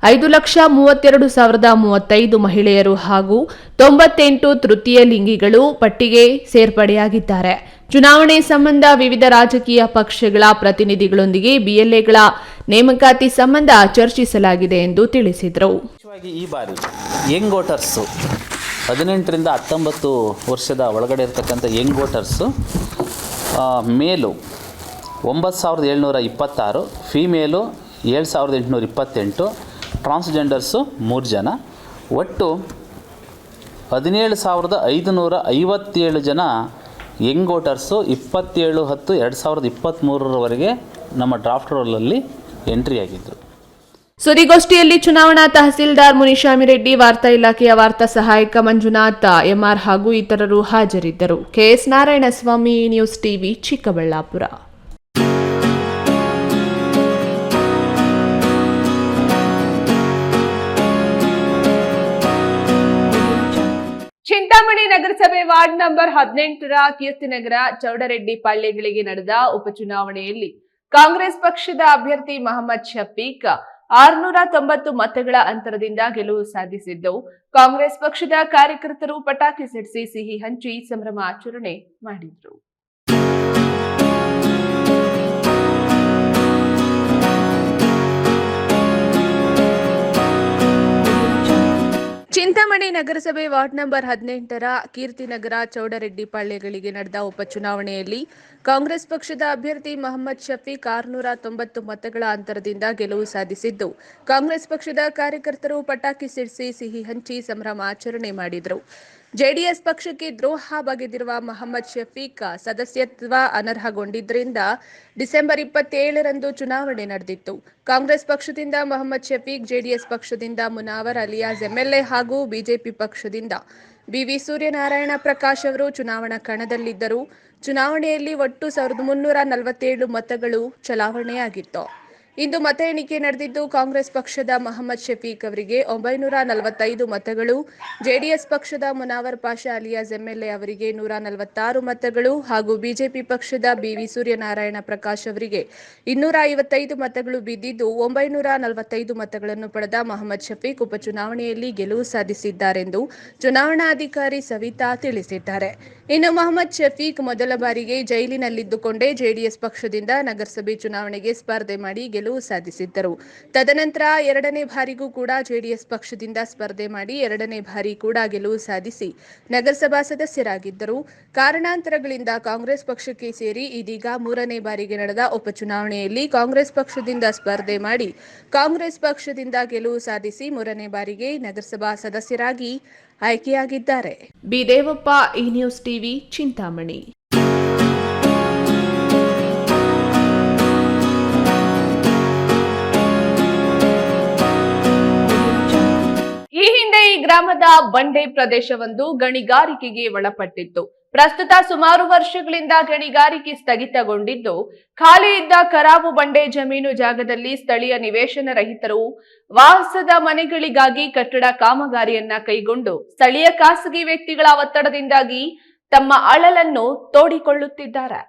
5,32,035 ಮಹಿಳೆಯರು ಹಾಗೂ 98 ತೃತೀಯ ಲಿಂಗಿಗಳು ಪಟ್ಟಿಗೆ ಸೇರ್ಪಡೆಯಾಗಿದ್ದಾರೆ. ಚುನಾವಣೆ ಸಂಬಂಧ ವಿವಿಧ ರಾಜಕೀಯ ಪಕ್ಷಗಳ ಪ್ರತಿನಿಧಿಗಳೊಂದಿಗೆ ಬಿಎಲ್ಎಗಳ ನೇಮಕಾತಿ ಸಂಬಂಧ ಚರ್ಚಿಸಲಾಗಿದೆ ಎಂದು ತಿಳಿಸಿದರು. ಈ ಬಾರಿ ಯಂಗ್ ವೋಟರ್ಸು 18ರಿಂದ 19 ವರ್ಷದ ಒಳಗಡೆ ಇರತಕ್ಕಂಥ ಯಂಗ್ ವೋಟರ್ಸು ಮೇಲು 9,726, ಫೀಮೇಲು 7,828, ಟ್ರಾನ್ಸ್ಜೆಂಡರ್ಸು 3 ಜನ, ಒಟ್ಟು 17,557 ಜನ ಯಂಗ್ ವೋಟರ್ಸು 27/10/2023ರವರೆಗೆ ನಮ್ಮ ಡ್ರಾಫ್ಟ್ ರೋಲಲ್ಲಿ ಎಂಟ್ರಿ ಆಗಿದ್ದರು. ಸುದ್ದಿಗೋಷ್ಠಿಯಲ್ಲಿ ಚುನಾವಣಾ ತಹಸೀಲ್ದಾರ್ ಮುನಿಶಾಮಿರೆಡ್ಡಿ, ವಾರ್ತಾ ಇಲಾಖೆಯ ವಾರ್ತಾ ಸಹಾಯಕ ಮಂಜುನಾಥ್ ಎಂಆರ್ ಹಾಗೂ ಇತರರು ಹಾಜರಿದ್ದರು. KS Narayanaswamy, news TV, Chikkaballapur. Chintamani ನಗರಸಭೆ ವಾರ್ಡ್ ನಂಬರ್ 18ರ ಕೀರ್ತಿನಗರ, ಚೌಡರೆಡ್ಡಿ ಪಾಳ್ಯಗಳಿಗೆ ನಡೆದ ಉಪಚುನಾವಣೆಯಲ್ಲಿ ಕಾಂಗ್ರೆಸ್ ಪಕ್ಷದ ಅಭ್ಯರ್ಥಿ ಮಹಮ್ಮದ್ ಶಫೀಕ್ 690 ಮತಗಳ ಅಂತರದಿಂದ ಗೆಲುವು ಸಾಧಿಸಿದ್ದು, ಕಾಂಗ್ರೆಸ್ ಪಕ್ಷದ ಕಾರ್ಯಕರ್ತರು ಪಟಾಕಿ ಸಿಡಿಸಿ ಸಿಹಿ ಹಂಚಿ ಸಂಭ್ರಮಾಚರಣೆ ಮಾಡಿದರು. ಚಿಂತಾಮಣಿ ನಗರಸಭೆ ವಾರ್ಡ್ ನಂಬರ್ 18ರ ಕೀರ್ತಿನಗರ ಚೌಡರೆಡ್ಡಿ ಪಾಳ್ಯಗಳಿಗೆ ನಡೆದ ಉಪಚುನಾವಣೆಯಲ್ಲಿ ಕಾಂಗ್ರೆಸ್ ಪಕ್ಷದ ಅಭ್ಯರ್ಥಿ ಮೊಹಮ್ಮದ್ ಶಫೀಕ್ 690 ಮತಗಳ ಅಂತರದಿಂದ ಗೆಲುವು ಸಾಧಿಸಿದ್ದು, ಕಾಂಗ್ರೆಸ್ ಪಕ್ಷದ ಕಾರ್ಯಕರ್ತರು ಪಟಾಕಿ ಸಿಡಿಸಿ ಸಿಹಿ ಹಂಚಿ ಸಂಭ್ರಮಾಚರಣೆ ಮಾಡಿದರು. ಜೆಡಿಎಸ್ ಪಕ್ಷಕ್ಕೆ ದ್ರೋಹ ಬಗೆದಿರುವ ಮೊಹಮ್ಮದ್ ಶಫೀಕ್ ಸದಸ್ಯತ್ವ ಅನರ್ಹಗೊಂಡಿದ್ದರಿಂದ ಡಿಸೆಂಬರ್ 27ರಂದು ಚುನಾವಣೆ ನಡೆದಿತ್ತು. ಕಾಂಗ್ರೆಸ್ ಪಕ್ಷದಿಂದ ಮೊಹಮ್ಮದ್ ಶಫೀಕ್, ಜೆಡಿಎಸ್ ಪಕ್ಷದಿಂದ ಮುನಾವರ್ ಅಲಿಯಾಸ್ ಎಂಎಲ್ಎ ಹಾಗೂ ಬಿಜೆಪಿ ಪಕ್ಷದಿಂದ ಬಿವಿ ಸೂರ್ಯನಾರಾಯಣ ಪ್ರಕಾಶ್ ಅವರು ಚುನಾವಣಾ ಕಣದಲ್ಲಿದ್ದರು. ಚುನಾವಣೆಯಲ್ಲಿ ಒಟ್ಟು 1347 ಮತಗಳು ಚಲಾವಣೆಯಾಗಿತ್ತು. ಇಂದು ಮತ ಎಣಿಕೆ ನಡೆದಿದ್ದು, ಕಾಂಗ್ರೆಸ್ ಪಕ್ಷದ ಮೊಹಮ್ಮದ್ ಶಫೀಕ್ ಅವರಿಗೆ 945 ಮತಗಳು, ಜೆಡಿಎಸ್ ಪಕ್ಷದ ಮುನಾವರ್ ಪಾಷಾ ಅಲಿಯಾಸ್ ಎಂಎಲ್ಎ ಅವರಿಗೆ 146 ಮತಗಳು ಹಾಗೂ ಬಿಜೆಪಿ ಪಕ್ಷದ ಬಿವಿ ಸೂರ್ಯನಾರಾಯಣ ಪ್ರಕಾಶ್ ಅವರಿಗೆ 255 ಮತಗಳು ಬಿದ್ದಿದ್ದು, 945 ಮತಗಳನ್ನು ಪಡೆದ ಮೊಹಮ್ಮದ್ ಶಫೀಕ್ ಉಪಚುನಾವಣೆಯಲ್ಲಿ ಗೆಲುವು ಸಾಧಿಸಿದ್ದಾರೆಂದು ಚುನಾವಣಾಧಿಕಾರಿ ಸವಿತಾ ತಿಳಿಸಿದ್ದಾರೆ. ಇನ್ನು ಮೊಹಮ್ಮದ್ ಶಫೀಕ್ ಮೊದಲ ಬಾರಿಗೆ ಜೈಲಿನಲ್ಲಿದ್ದುಕೊಂಡೇ ಜೆಡಿಎಸ್ ಪಕ್ಷದಿಂದ ನಗರಸಭೆ ಚುನಾವಣೆಗೆ ಸ್ಪರ್ಧೆ ಮಾಡಿ ಗೆಲುವು ಸಾಧಿಸಿದ್ದರು. ತದನಂತರ ಎರಡನೇ ಬಾರಿಗೂ ಕೂಡ ಜೆಡಿಎಸ್ ಪಕ್ಷದಿಂದ ಸ್ಪರ್ಧೆ ಮಾಡಿ ಎರಡನೇ ಬಾರಿ ಕೂಡ ಗೆಲುವು ಸಾಧಿಸಿ ನಗರಸಭಾ ಸದಸ್ಯರಾಗಿದ್ದರು. ಕಾರಣಾಂತರಗಳಿಂದ ಕಾಂಗ್ರೆಸ್ ಪಕ್ಷಕ್ಕೆ ಸೇರಿ ಇದೀಗ ಮೂರನೇ ಬಾರಿಗೆ ನಡೆದ ಉಪಚುನಾವಣೆಯಲ್ಲಿ ಕಾಂಗ್ರೆಸ್ ಪಕ್ಷದಿಂದ ಸ್ಪರ್ಧೆ ಮಾಡಿ ಕಾಂಗ್ರೆಸ್ ಪಕ್ಷದಿಂದ ಗೆಲುವು ಸಾಧಿಸಿ ಮೂರನೇ ಬಾರಿಗೆ ನಗರಸಭಾ ಸದಸ್ಯರಾಗಿ ಆಯ್ಕೆಯಾಗಿದ್ದಾರೆ. ಬಿ ದೇವಪ್ಪ, ಈ ನ್ಯೂಸ್ ಟಿವಿ, ಚಿಂತಾಮಣಿ. ಈ ಹಿಂದೆ ಈ ಗ್ರಾಮದ ಬಂಡೆ ಪ್ರದೇಶವೊಂದು ಗಣಿಗಾರಿಕೆಗೆ ಒಳಪಟ್ಟಿತ್ತು. ಪ್ರಸ್ತುತ ಸುಮಾರು ವರ್ಷಗಳಿಂದ ಗಣಿಗಾರಿಕೆ ಸ್ಥಗಿತಗೊಂಡಿದ್ದು, ಖಾಲಿ ಇದ್ದ ಕರಾವು ಬಂಡೆ ಜಮೀನು ಜಾಗದಲ್ಲಿ ಸ್ಥಳೀಯ ನಿವೇಶನ ರಹಿತರು ವಾಸದ ಮನೆಗಳಿಗಾಗಿ ಕಟ್ಟಡ ಕಾಮಗಾರಿಯನ್ನ ಕೈಗೊಂಡು ಸ್ಥಳೀಯ ಖಾಸಗಿ ವ್ಯಕ್ತಿಗಳ ಒತ್ತಡದಿಂದಾಗಿ ತಮ್ಮ ಅಳಲನ್ನು ತೋಡಿಕೊಳ್ಳುತ್ತಿದ್ದಾರೆ.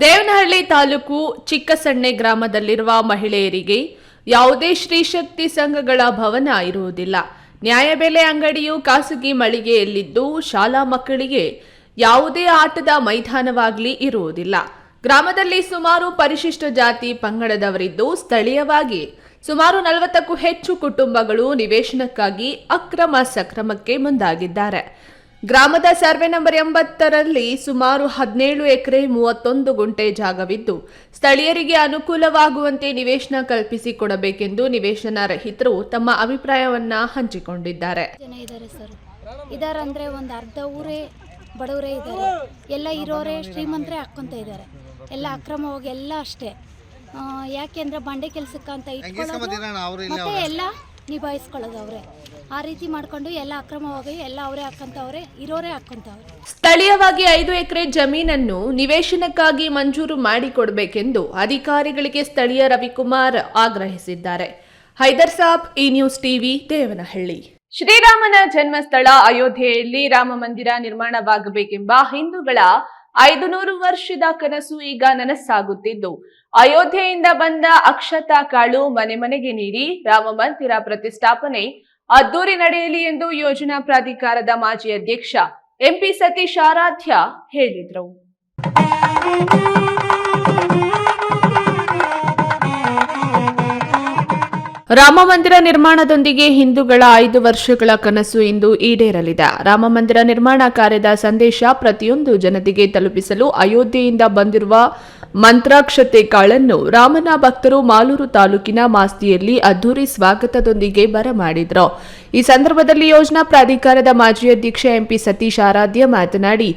ದೇವನಹಳ್ಳಿ ತಾಲೂಕು ಚಿಕ್ಕಸಣ್ಣೆ ಗ್ರಾಮದಲ್ಲಿರುವ ಮಹಿಳೆಯರಿಗೆ ಯಾವುದೇ ಶ್ರೀಶಕ್ತಿ ಸಂಘಗಳ ಭವನ ಇರುವುದಿಲ್ಲ. ನ್ಯಾಯಬೆಲೆ ಅಂಗಡಿಯು ಖಾಸಗಿ ಮಳಿಗೆಯಲ್ಲಿದ್ದು, ಶಾಲಾ ಮಕ್ಕಳಿಗೆ ಯಾವುದೇ ಆಟದ ಮೈದಾನವಾಗಲಿ ಇರುವುದಿಲ್ಲ. ಗ್ರಾಮದಲ್ಲಿ ಸುಮಾರು ಪರಿಶಿಷ್ಟ ಜಾತಿ ಪಂಗಡದವರಿದ್ದು, ಸ್ಥಳೀಯವಾಗಿ ಸುಮಾರು 40ಕ್ಕೂ ಹೆಚ್ಚು ಕುಟುಂಬಗಳು ನಿವೇಶನಕ್ಕಾಗಿ ಅಕ್ರಮ ಸಕ್ರಮಕ್ಕೆ ಮುಂದಾಗಿದ್ದಾರೆ. ಗ್ರಾಮದ ಸರ್ವೆ ನಂಬರ್ 80ರಲ್ಲಿ ಸುಮಾರು 17 ಎಕರೆ 31 ಗುಂಟೆ ಜಾಗವಿದ್ದು, ಸ್ಥಳೀಯರಿಗೆ ಅನುಕೂಲವಾಗುವಂತೆ ನಿವೇಶನ ಕಲ್ಪಿಸಿಕೊಡಬೇಕೆಂದು ನಿವೇಶನ ರಹಿತರು ತಮ್ಮ ಅಭಿಪ್ರಾಯವನ್ನ ಹಂಚಿಕೊಂಡಿದ್ದಾರೆ. ಇದಾರಂದ್ರೆ ಒಂದು ಅರ್ಧ ಊರೇ ಬಡವರೇ ಇದ್ದಾರೆ, ಎಲ್ಲ ಇರೋರೇ ಶ್ರೀಮಂತರೇ ಹಾಕ್ಕೊಂತ ಇದ್ದಾರೆ. ಎಲ್ಲ ಅಕ್ರಮವಾಗಿ ಎಲ್ಲ ಅಷ್ಟೇ. ಯಾಕೆಂದ್ರೆ ಬಂಡೆ ಕೆಲಸಕ್ಕಂತ ಇಟ್ಕೊಳ್ಳೋದು ಮತ್ತೆ ಎಲ್ಲ ನಿಭಾಯಿಸ್ಕೊಳ್ಳೋದು ಅವರೇ. ಆ ರೀತಿ ಮಾಡ್ಕೊಂಡು ಎಲ್ಲ ಅಕ್ರಮವಾಗಿ ಎಲ್ಲ ಅವರೇ ಹಾಕಂತವ್ರೆ, ಇರೋರೇ ಹಾಕಂತವ್ರೆ. ಸ್ಥಳೀಯವಾಗಿ 5 ಎಕರೆ ಜಮೀನನ್ನು ನಿವೇಶನಕ್ಕಾಗಿ ಮಂಜೂರು ಮಾಡಿಕೊಡಬೇಕೆಂದು ಅಧಿಕಾರಿಗಳಿಗೆ ಸ್ಥಳೀಯ ರವಿಕುಮಾರ್ ಆಗ್ರಹಿಸಿದ್ದಾರೆ. ಹೈದರ್ ಸಾಬ್, ಈ ನ್ಯೂಸ್ ಟಿವಿ, ದೇವನಹಳ್ಳಿ. ಶ್ರೀರಾಮನ ಜನ್ಮಸ್ಥಳ ಅಯೋಧ್ಯೆಯಲ್ಲಿ ರಾಮ ಮಂದಿರ ನಿರ್ಮಾಣವಾಗಬೇಕೆಂಬ ಹಿಂದೂಗಳ 500 ವರ್ಷದ ಕನಸು ಈಗ ನನಸಾಗುತ್ತಿದ್ದು, ಅಯೋಧ್ಯೆಯಿಂದ ಬಂದ ಅಕ್ಷತಾ ಕಾಳು ಮನೆ ಮನೆಗೆ ನೀಡಿ ರಾಮ ಮಂದಿರ ಪ್ರತಿಷ್ಠಾಪನೆ ಅದ್ದೂರಿ ನಡೆಯಲಿ ಎಂದು ಯೋಜನಾ ಪ್ರಾಧಿಕಾರದ ಮಾಜಿ ಅಧ್ಯಕ್ಷ ಎಂಪಿ ಸತೀಶ್ ಆರಾಧ್ಯ ಹೇಳಿದರು. ರಾಮ ಮಂದಿರ ನಿರ್ಮಾಣದೊಂದಿಗೆ ಹಿಂದೂಗಳ 5 ವರ್ಷಗಳ ಕನಸು ಇಂದು ಈಡೇರಲಿದೆ. ರಾಮ ಮಂದಿರ ನಿರ್ಮಾಣ ಕಾರ್ಯದ ಸಂದೇಶ ಪ್ರತಿಯೊಂದು ಜನತೆಗೆ ತಲುಪಿಸಲು ಅಯೋಧ್ಯೆಯಿಂದ ಬಂದಿರುವ ಮಂತ್ರಾಕ್ಷತೆ ಕಾಳನ್ನು ರಾಮನ ಭಕ್ತರು ಮಾಲೂರು ತಾಲೂಕಿನ ಮಾಸ್ತಿಯಲ್ಲಿ ಅದ್ದೂರಿ ಸ್ವಾಗತದೊಂದಿಗೆ ಬರಮಾಡಿದರು. ಈ ಸಂದರ್ಭದಲ್ಲಿ ಯೋಜನಾ ಪ್ರಾಧಿಕಾರದ ಮಾಜಿ ಅಧ್ಯಕ್ಷ ಎಂಪಿ ಸತೀಶ್ ಆರಾಧ್ಯ ಮಾತನಾಡಿ,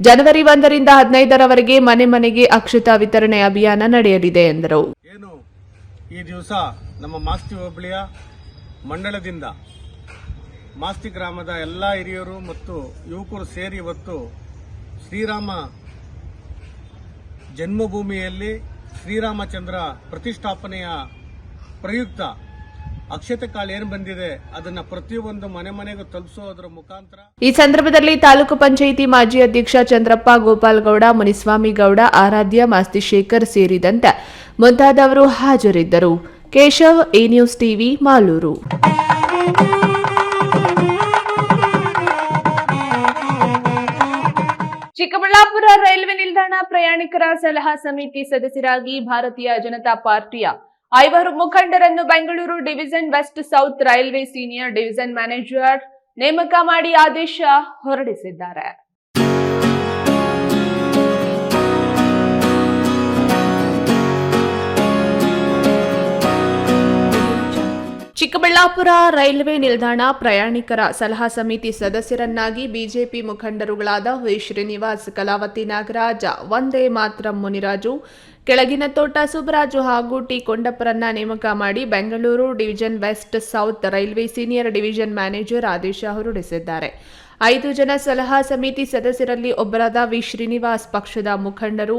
ಜನವರಿ 1ರಿಂದ 15ರವರೆಗೆ ಮನೆ ಮನೆಗೆ ಅಕ್ಷತಾ ವಿತರಣೆ ಅಭಿಯಾನ ನಡೆಯಲಿದೆ ಎಂದರು. ಈ ದಿವಸ ನಮ್ಮ ಮಾಸ್ತಿ ಹೋಬಳಿಯ ಮಂಡಳದಿಂದ ಮಾಸ್ತಿ ಗ್ರಾಮದ ಎಲ್ಲ ಹಿರಿಯರು ಮತ್ತು ಯುವಕರು ಸೇರಿ ಇವತ್ತು ಶ್ರೀರಾಮ ಜನ್ಮಭೂಮಿಯಲ್ಲಿ ಶ್ರೀರಾಮಚಂದ್ರ ಪ್ರತಿಷ್ಠಾಪನೆಯ ಪ್ರಯುಕ್ತ ಅಕ್ಷತೆ ಕಾಳು ಏನು ಬಂದಿದೆ ಅದನ್ನ ಪ್ರತಿಯೊಂದು ಮನೆ ಮನೆಗೂ ತಲುಪಿಸೋದ್ರ ಮುಖಾಂತರ ಈ ಸಂದರ್ಭದಲ್ಲಿ ತಾಲೂಕು ಪಂಚಾಯಿತಿ ಮಾಜಿ ಅಧ್ಯಕ್ಷ ಚಂದ್ರಪ್ಪ, ಗೋಪಾಲ್ ಗೌಡ, ಮುನಿಸ್ವಾಮಿ ಗೌಡ, ಆರಾಧ್ಯ, ಮಾಸ್ತಿ ಶೇಖರ್ ಸೇರಿದಂತೆ ಮುಂತಾದವರು ಹಾಜರಿದ್ದರು. Keshav, A news TV, Malur. Chikkaballapur railway ನಿಲ್ದಾಣ ಪ್ರಯಾಣಿಕರ ಸಲಹಾ ಸಮಿತಿ ಸದಸ್ಯರಾಗಿ ಭಾರತೀಯ ಜನತಾ ಪಾರ್ಟಿಯ 5 ಮುಖಂಡರನ್ನು Bengaluru division west south railway senior division manager ನೇಮಕ ಮಾಡಿ ಆದೇಶ ಹೊರಡಿಸಿದ್ದಾರೆ. ಚಿಕ್ಕಬಳ್ಳಾಪುರ ರೈಲ್ವೆ ನಿಲ್ದಾಣ ಪ್ರಯಾಣಿಕರ ಸಲಹಾ ಸಮಿತಿ ಸದಸ್ಯರನ್ನಾಗಿ ಬಿಜೆಪಿ ಮುಖಂಡರುಗಳಾದ ವಿ ಶ್ರೀನಿವಾಸ್, ಕಲಾವತಿ ನಾಗರಾಜ, ವಂದೇ ಮಾತರಂ ಮುನಿರಾಜು, ಕೆಳಗಿನ ತೋಟ ಸುಬ್ಬರಾಜು ಹಾಗೂ ಟಿ ಕೊಂಡಪ್ಪರನ್ನ ನೇಮಕ ಮಾಡಿ Bengaluru division west south railway senior division manager ಆದೇಶ ಹೊರಡಿಸಿದ್ದಾರೆ. 5 ಜನ ಸಲಹಾ ಸಮಿತಿ ಸದಸ್ಯರಲ್ಲಿ ಒಬ್ಬರಾದ ವಿ ಶ್ರೀನಿವಾಸ್ ಪಕ್ಷದ ಮುಖಂಡರು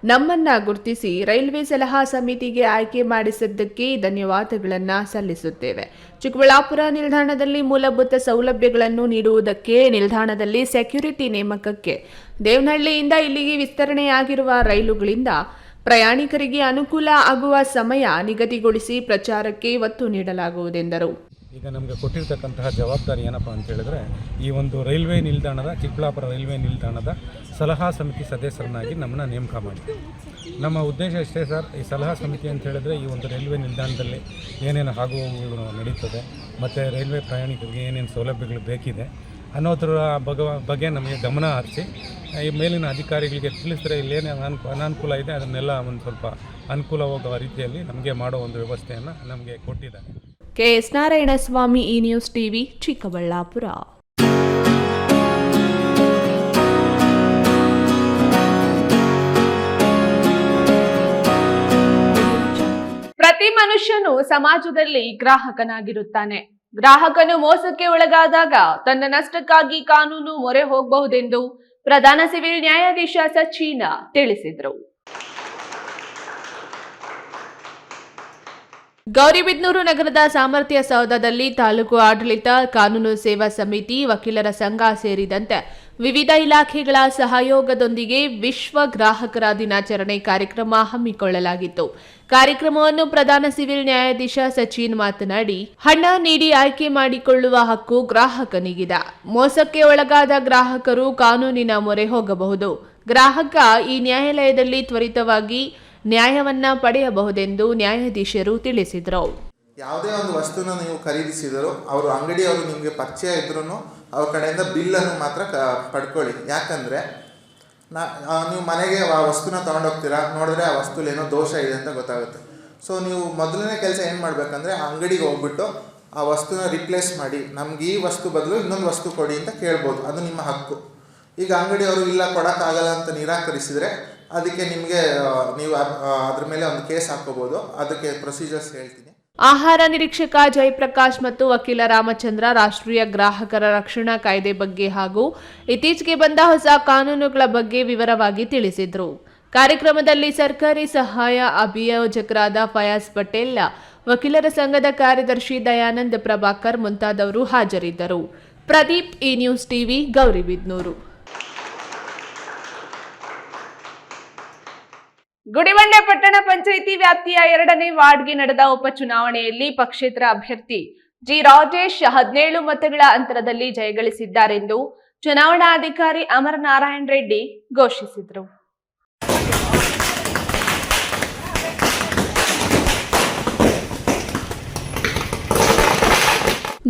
ನಮ್ಮನ್ನ ಗುರುತಿಸಿ ರೈಲ್ವೆ ಸಲಹಾ ಸಮಿತಿಗೆ ಆಯ್ಕೆ ಮಾಡಿಸಿದ್ದಕ್ಕೆ ಧನ್ಯವಾದಗಳನ್ನು ಸಲ್ಲಿಸುತ್ತೇವೆ. ಚಿಕ್ಕಬಳ್ಳಾಪುರ ನಿಲ್ದಾಣದಲ್ಲಿ ಮೂಲಭೂತ ಸೌಲಭ್ಯಗಳನ್ನು ನೀಡುವುದಕ್ಕೆ, ನಿಲ್ದಾಣದಲ್ಲಿ ಸೆಕ್ಯೂರಿಟಿ ನೇಮಕಕ್ಕೆ, ದೇವನಹಳ್ಳಿಯಿಂದ ಇಲ್ಲಿಗೆ ವಿಸ್ತರಣೆಯಾಗಿರುವ ರೈಲುಗಳಿಂದ ಪ್ರಯಾಣಿಕರಿಗೆ ಅನುಕೂಲ ಆಗುವ ಸಮಯ ನಿಗದಿಗೊಳಿಸಿ ಪ್ರಚಾರಕ್ಕೆ ಒತ್ತು ನೀಡಲಾಗುವುದೆಂದರು. ಈಗ ನಮಗೆ ಕೊಟ್ಟಿರ್ತಕ್ಕಂತಹ ಜವಾಬ್ದಾರಿ ಏನಪ್ಪ ಅಂತ ಹೇಳಿದ್ರೆ, ಈ ಒಂದು ರೈಲ್ವೆ ನಿಲ್ದಾಣದ ಚಿಕ್ಕಬಳ್ಳಾಪುರ ರೈಲ್ವೆ ನಿಲ್ದಾಣದ ಸಲಹಾ ಸಮಿತಿ ಸದಸ್ಯರನ್ನಾಗಿ ನಮ್ಮನ್ನು ನೇಮಕ ಮಾಡಿದೆ. ನಮ್ಮ ಉದ್ದೇಶ ಇಷ್ಟೇ ಸರ್, ಈ ಸಲಹಾ ಸಮಿತಿ ಅಂತ ಹೇಳಿದ್ರೆ ಈ ಒಂದು ರೈಲ್ವೆ ನಿಲ್ದಾಣದಲ್ಲಿ ಏನೇನು ಆಗುವಗಳು ನಡೀತದೆ ಮತ್ತು ರೈಲ್ವೆ ಪ್ರಯಾಣಿಕರಿಗೆ ಏನೇನು ಸೌಲಭ್ಯಗಳು ಬೇಕಿದೆ ಅನ್ನೋದ್ರ ಬಗ್ಗೆ ನಮಗೆ ಗಮನ ಹರಿಸಿ ಈ ಮೇಲಿನ ಅಧಿಕಾರಿಗಳಿಗೆ ತಿಳಿಸಿದ್ರೆ ಇಲ್ಲೇನೇ ಅನಾನುಕೂಲ ಇದೆ ಅದನ್ನೆಲ್ಲ ಒಂದು ಸ್ವಲ್ಪ ಅನುಕೂಲವಾಗುವ ರೀತಿಯಲ್ಲಿ ನಮಗೆ ಮಾಡೋ ಒಂದು ವ್ಯವಸ್ಥೆಯನ್ನು ನಮಗೆ ಕೊಟ್ಟಿದ್ದಾರೆ. KS Narayanaswamy, E news TV, Chikkaballapur. ಪ್ರತಿ ಮನುಷ್ಯನು ಸಮಾಜದಲ್ಲಿ ಗ್ರಾಹಕನಾಗಿರುತ್ತಾನೆ. ಗ್ರಾಹಕನು ಮೋಸಕ್ಕೆ ಒಳಗಾದಾಗ ತನ್ನ ನಷ್ಟಕ್ಕಾಗಿ ಕಾನೂನು ಮೊರೆ ಹೋಗಬಹುದೆಂದು ಪ್ರಧಾನ ಸಿವಿಲ್ ನ್ಯಾಯಾಧೀಶ ಸಚಿನ್ ತಿಳಿಸಿದರು. ಗೌರಿಬಿದನೂರು ನಗರದ ಸಾಮರ್ಥ್ಯ ಸೌಧದಲ್ಲಿ ತಾಲೂಕು ಆಡಳಿತ, ಕಾನೂನು ಸೇವಾ ಸಮಿತಿ, ವಕೀಲರ ಸಂಘ ಸೇರಿದಂತೆ ವಿವಿಧ ಇಲಾಖೆಗಳ ಸಹಯೋಗದೊಂದಿಗೆ ವಿಶ್ವ ಗ್ರಾಹಕರ ದಿನಾಚರಣೆ ಕಾರ್ಯಕ್ರಮ ಹಮ್ಮಿಕೊಳ್ಳಲಾಗಿತ್ತು. ಕಾರ್ಯಕ್ರಮವನ್ನು ಪ್ರಧಾನ ಸಿವಿಲ್ ನ್ಯಾಯಾಧೀಶ ಸಚಿನ್ ಮಾತನಾಡಿ, ಹಣ ನೀಡಿ ಆಯ್ಕೆ ಮಾಡಿಕೊಳ್ಳುವ ಹಕ್ಕು ಗ್ರಾಹಕನಿಗಿದೆ. ಮೋಸಕ್ಕೆ ಒಳಗಾದ ಗ್ರಾಹಕರು ಕಾನೂನಿನ ಮೊರೆ ಹೋಗಬಹುದು. ಗ್ರಾಹಕ ಈ ನ್ಯಾಯಾಲಯದಲ್ಲಿ ತ್ವರಿತವಾಗಿ ನ್ಯಾಯವನ್ನ ಪಡೆಯಬಹುದೆಂದು ನ್ಯಾಯಾಧೀಶರು ತಿಳಿಸಿದರು. ಯಾವುದೇ ಒಂದು ವಸ್ತುನ ನೀವು ಖರೀದಿಸಿದರೂ ಅವರು ಅಂಗಡಿಯವರು ನಿಮಗೆ ಪರಿಚಯ ಇದ್ರೂ ಅವ್ರ ಕಡೆಯಿಂದ ಬಿಲ್ಲನ್ನು ಮಾತ್ರ ಪಡ್ಕೊಳ್ಳಿ. ಯಾಕಂದರೆ ನೀವು ಮನೆಗೆ ಆ ವಸ್ತುನ ತೊಗೊಂಡೋಗ್ತೀರಾ, ನೋಡಿದ್ರೆ ಆ ವಸ್ತುಲಿ ಏನೋ ದೋಷ ಇದೆ ಅಂತ ಗೊತ್ತಾಗುತ್ತೆ. ಸೊ ನೀವು ಮೊದಲನೇ ಕೆಲಸ ಏನು ಮಾಡಬೇಕಂದ್ರೆ ಆ ಅಂಗಡಿಗೆ ಹೋಗ್ಬಿಟ್ಟು ಆ ವಸ್ತುನ ರಿಪ್ಲೇಸ್ ಮಾಡಿ, ನಮ್ಗೆ ಈ ವಸ್ತು ಬದಲು ಇನ್ನೊಂದು ವಸ್ತು ಕೊಡಿ ಅಂತ ಕೇಳ್ಬೋದು. ಅದು ನಿಮ್ಮ ಹಕ್ಕು. ಈಗ ಅಂಗಡಿಯವರು ಇಲ್ಲ ಕೊಡೋಕ್ಕಾಗಲ್ಲ ಅಂತ ನಿರಾಕರಿಸಿದರೆ ಅದಕ್ಕೆ ನಿಮಗೆ ನೀವು ಅದ್ರ ಮೇಲೆ ಒಂದು ಕೇಸ್ ಹಾಕೋಬೋದು. ಅದಕ್ಕೆ ಪ್ರೊಸೀಜರ್ಸ್ ಹೇಳ್ತೀನಿ. ಆಹಾರ ನಿರೀಕ್ಷಕ ಜಯಪ್ರಕಾಶ್ ಮತ್ತು ವಕೀಲ ರಾಮಚಂದ್ರ ರಾಷ್ಟ್ರೀಯ ಗ್ರಾಹಕರ ರಕ್ಷಣಾ ಕಾಯ್ದೆ ಬಗ್ಗೆ ಹಾಗೂ ಇತ್ತೀಚೆಗೆ ಬಂದ ಹೊಸ ಕಾನೂನುಗಳ ಬಗ್ಗೆ ವಿವರವಾಗಿ ತಿಳಿಸಿದರು. ಕಾರ್ಯಕ್ರಮದಲ್ಲಿ ಸರ್ಕಾರಿ ಸಹಾಯ ಅಭಿಯೋಜಕರಾದ ಫಯಾಜ್ ಪಟೇಲ್, ವಕೀಲರ ಸಂಘದ ಕಾರ್ಯದರ್ಶಿ ದಯಾನಂದ್ ಪ್ರಭಾಕರ್ ಮುಂತಾದವರು ಹಾಜರಿದ್ದರು. Pradeep, E news TV, Gauribidanur. Gudibande ಪಟ್ಟಣ ಪಂಚಾಯಿತಿ ವ್ಯಾಪ್ತಿಯ 2ನೇ ವಾರ್ಡ್ಗೆ ನಡೆದ ಉಪಚುನಾವಣೆಯಲ್ಲಿ ಪಕ್ಷೇತರ ಅಭ್ಯರ್ಥಿ ಜಿ ರಾಜೇಶ್ 17 ಮತಗಳ ಅಂತರದಲ್ಲಿ ಜಯಗಳಿಸಿದ್ದಾರೆಂದು ಚುನಾವಣಾಧಿಕಾರಿ ಅಮರನಾರಾಯಣ ರೆಡ್ಡಿ ಘೋಷಿಸಿದರು.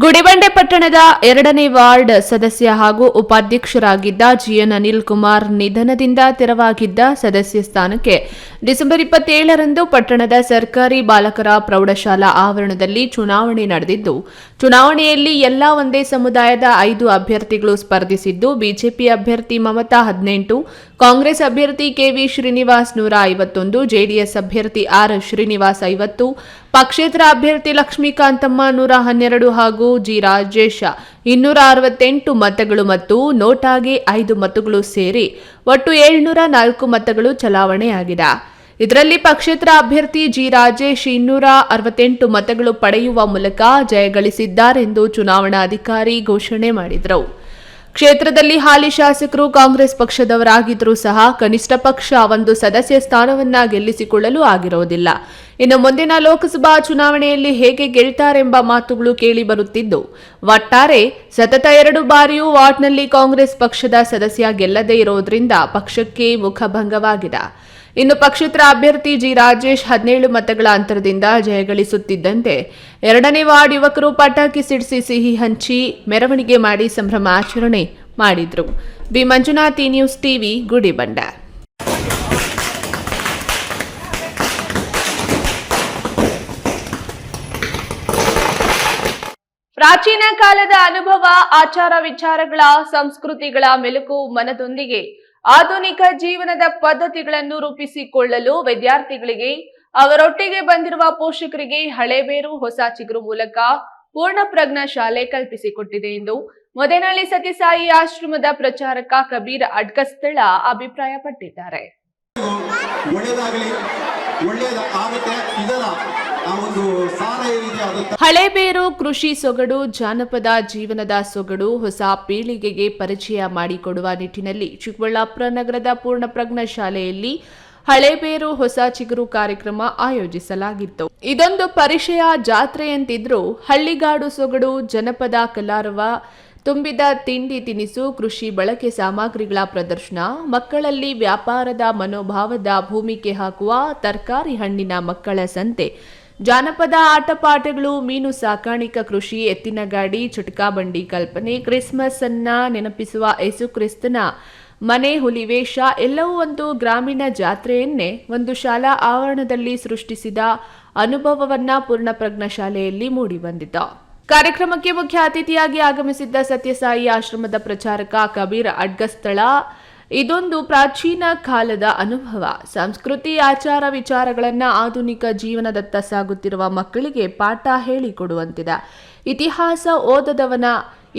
ಗುಡಿಬಂಡೆ ಪಟ್ಟಣದ 2ನೇ ವಾರ್ಡ್ ಸದಸ್ಯ ಹಾಗೂ ಉಪಾಧ್ಯಕ್ಷರಾಗಿದ್ದ ಜಿಎನ್ ಅನಿಲ್ ಕುಮಾರ್ ನಿಧನದಿಂದ ತೆರವಾಗಿದ್ದ ಸದಸ್ಯ ಸ್ಥಾನಕ್ಕೆ ಡಿಸೆಂಬರ್ 27ರಂದು ಪಟ್ಟಣದ ಸರ್ಕಾರಿ ಬಾಲಕರ ಪ್ರೌಢಶಾಲಾ ಆವರಣದಲ್ಲಿ ಚುನಾವಣೆ ನಡೆದಿದ್ದು, ಚುನಾವಣೆಯಲ್ಲಿ ಎಲ್ಲಾ ಒಂದೇ ಸಮುದಾಯದ 5 ಅಭ್ಯರ್ಥಿಗಳು ಸ್ಪರ್ಧಿಸಿದ್ದು, ಬಿಜೆಪಿ ಅಭ್ಯರ್ಥಿ ಮಮತಾ 18, ಕಾಂಗ್ರೆಸ್ ಅಭ್ಯರ್ಥಿ ಕೆವಿ ಶ್ರೀನಿವಾಸ್ 151, ಜೆಡಿಎಸ್ ಅಭ್ಯರ್ಥಿ ಆರ್ ಶ್ರೀನಿವಾಸ್ 50, ಪಕ್ಷೇತರ ಅಭ್ಯರ್ಥಿ ಲಕ್ಷ್ಮೀಕಾಂತಮ್ಮ 112 ಹಾಗೂ ಜಿ ರಾಜೇಶ್ 268 ಮತಗಳು ಮತ್ತು ನೋಟಾಗೆ 5 ಮತಗಳು ಸೇರಿ ಒಟ್ಟು 704 ಮತಗಳು ಚಲಾವಣೆಯಾಗಿದೆ. ಇದರಲ್ಲಿ ಪಕ್ಷೇತರ ಅಭ್ಯರ್ಥಿ ಜಿ ರಾಜೇಶ್ 268 ಮತಗಳು ಪಡೆಯುವ ಮೂಲಕ ಜಯಗಳಿಸಿದ್ದಾರೆಂದು ಚುನಾವಣಾಧಿಕಾರಿ ಘೋಷಣೆ ಮಾಡಿದರು. ಕ್ಷೇತ್ರದಲ್ಲಿ ಹಾಲಿ ಶಾಸಕರು ಕಾಂಗ್ರೆಸ್ ಪಕ್ಷದವರಾಗಿದ್ದರೂ ಸಹ ಕನಿಷ್ಠ ಪಕ್ಷ ಒಂದು ಸದಸ್ಯ ಸ್ಥಾನವನ್ನ ಗೆಲ್ಲಿಸಿಕೊಳ್ಳಲು ಆಗಿರೋದಿಲ್ಲ. ಇನ್ನು ಮುಂದಿನ ಲೋಕಸಭಾ ಚುನಾವಣೆಯಲ್ಲಿ ಹೇಗೆ ಗೆಲ್ತಾರೆಂಬ ಮಾತುಗಳು ಕೇಳಿ ಬರುತ್ತಿದ್ದು, ಒಟ್ಟಾರೆ ಸತತ 2 ಬಾರಿಯೂ ವಾರ್ಡ್ನಲ್ಲಿ ಕಾಂಗ್ರೆಸ್ ಪಕ್ಷದ ಸದಸ್ಯ ಗೆಲ್ಲದೇ ಇರೋದ್ರಿಂದ ಪಕ್ಷಕ್ಕೆ ಮುಖಭಂಗವಾಗಿದೆ. ಇನ್ನು ಪಕ್ಷೇತರ ಅಭ್ಯರ್ಥಿ ಜಿ ರಾಜೇಶ್ 17 ಮತಗಳ ಅಂತರದಿಂದ ಜಯಗಳಿಸುತ್ತಿದ್ದಂತೆ 2ನೇ ವಾರ್ಡ್ ಯುವಕರು ಪಟಾಕಿ ಸಿಡಿಸಿ ಸಿಹಿ ಹಂಚಿ ಮೆರವಣಿಗೆ ಮಾಡಿ ಸಂಭ್ರಮಾಚರಣೆ ಮಾಡಿದ್ರು. B Manjunath, news TV, Gudibanda. ಪ್ರಾಚೀನ ಕಾಲದ ಅನುಭವ, ಆಚಾರ ವಿಚಾರಗಳ, ಸಂಸ್ಕೃತಿಗಳ ಮೆಲುಕು ಮನದೊಂದಿಗೆ ಆಧುನಿಕ ಜೀವನದ ಪದ್ಧತಿಗಳನ್ನು ರೂಪಿಸಿಕೊಳ್ಳಲು ವಿದ್ಯಾರ್ಥಿಗಳಿಗೆ, ಅವರೊಟ್ಟಿಗೆ ಬಂದಿರುವ ಪೋಷಕರಿಗೆ ಹಳೇಬೇರು ಹೊಸ ಚಿಗುರು ಮೂಲಕ ಪೂರ್ಣ ಪ್ರಜ್ಞಾ ಶಾಲೆ ಕಲ್ಪಿಸಿಕೊಟ್ಟಿದೆ ಎಂದು ಮುದೇನಹಳ್ಳಿ ಸತ್ಯಸಾಯಿ ಆಶ್ರಮದ ಪ್ರಚಾರಕ ಕಬೀರ್ ಅಡ್ಗಸ್ತಳ ಅಭಿಪ್ರಾಯಪಟ್ಟಿದ್ದಾರೆ. ಹಳೇಬೇರು ಕೃಷಿ ಸೊಗಡು, ಜಾನಪದ ಜೀವನದ ಸೊಗಡು ಹೊಸ ಪೀಳಿಗೆಗೆ ಪರಿಚಯ ಮಾಡಿಕೊಡುವ ನಿಟ್ಟಿನಲ್ಲಿ ಚಿಕ್ಕಬಳ್ಳಾಪುರ ನಗರದ ಪೂರ್ಣಪ್ರಜ್ಞಾ ಶಾಲೆಯಲ್ಲಿ ಹಳೇಬೇರು ಹೊಸ ಚಿಗುರು ಕಾರ್ಯಕ್ರಮ ಆಯೋಜಿಸಲಾಗಿತ್ತು. ಇದೊಂದು ಪರಿಚಯ ಜಾತ್ರೆಯಂತಿದ್ರು ಹಳ್ಳಿಗಾಡು ಸೊಗಡು, ಜನಪದ ಕಲಾರವ ತುಂಬಿದ ತಿಂಡಿ ತಿನಿಸು, ಕೃಷಿ ಬಳಕೆ ಸಾಮಗ್ರಿಗಳ ಪ್ರದರ್ಶನ, ಮಕ್ಕಳಲ್ಲಿ ವ್ಯಾಪಾರದ ಮನೋಭಾವದ ಭೂಮಿಕೆ ಹಾಕುವ ತರಕಾರಿ ಹಣ್ಣಿನ ಮಕ್ಕಳ ಸಂತೆ, ಜಾನಪದ ಆಟಪಾಠಗಳು, ಮೀನು ಸಾಕಾಣಿಕಾ ಕೃಷಿ, ಎತ್ತಿನ ಗಾಡಿ, ಚಟಕಾ ಬಂಡಿ ಕಲ್ಪನೆ, ಕ್ರಿಸ್ಮಸ್ ಅನ್ನ ನೆನಪಿಸುವ ಯೇಸು ಕ್ರಿಸ್ತನ ಮನೆ ಹುಲಿವೇಷ ಎಲ್ಲವೂ ಒಂದು ಗ್ರಾಮೀಣ ಜಾತ್ರೆಯನ್ನೇ ಒಂದು ಶಾಲಾ ಆವರಣದಲ್ಲಿ ಸೃಷ್ಟಿಸಿದ ಅನುಭವವನ್ನ ಪೂರ್ಣಪ್ರಜ್ಞಾ ಶಾಲೆಯಲ್ಲಿ ಮೂಡಿಬಂದಿತು. ಕಾರ್ಯಕ್ರಮಕ್ಕೆ ಮುಖ್ಯ ಅತಿಥಿಯಾಗಿ ಆಗಮಿಸಿದ್ದ ಸತ್ಯಸಾಯಿ ಆಶ್ರಮದ ಪ್ರಚಾರಕ ಕಬೀರ್ ಅಡ್ಗಸ್ತಳ, ಇದೊಂದು ಪ್ರಾಚೀನ ಕಾಲದ ಅನುಭವ, ಸಂಸ್ಕೃತಿ, ಆಚಾರ ವಿಚಾರಗಳನ್ನು ಆಧುನಿಕ ಜೀವನದತ್ತ ಸಾಗುತ್ತಿರುವ ಮಕ್ಕಳಿಗೆ ಪಾಠ ಹೇಳಿಕೊಡುವಂತಿದೆ. ಇತಿಹಾಸ ಓದದವನ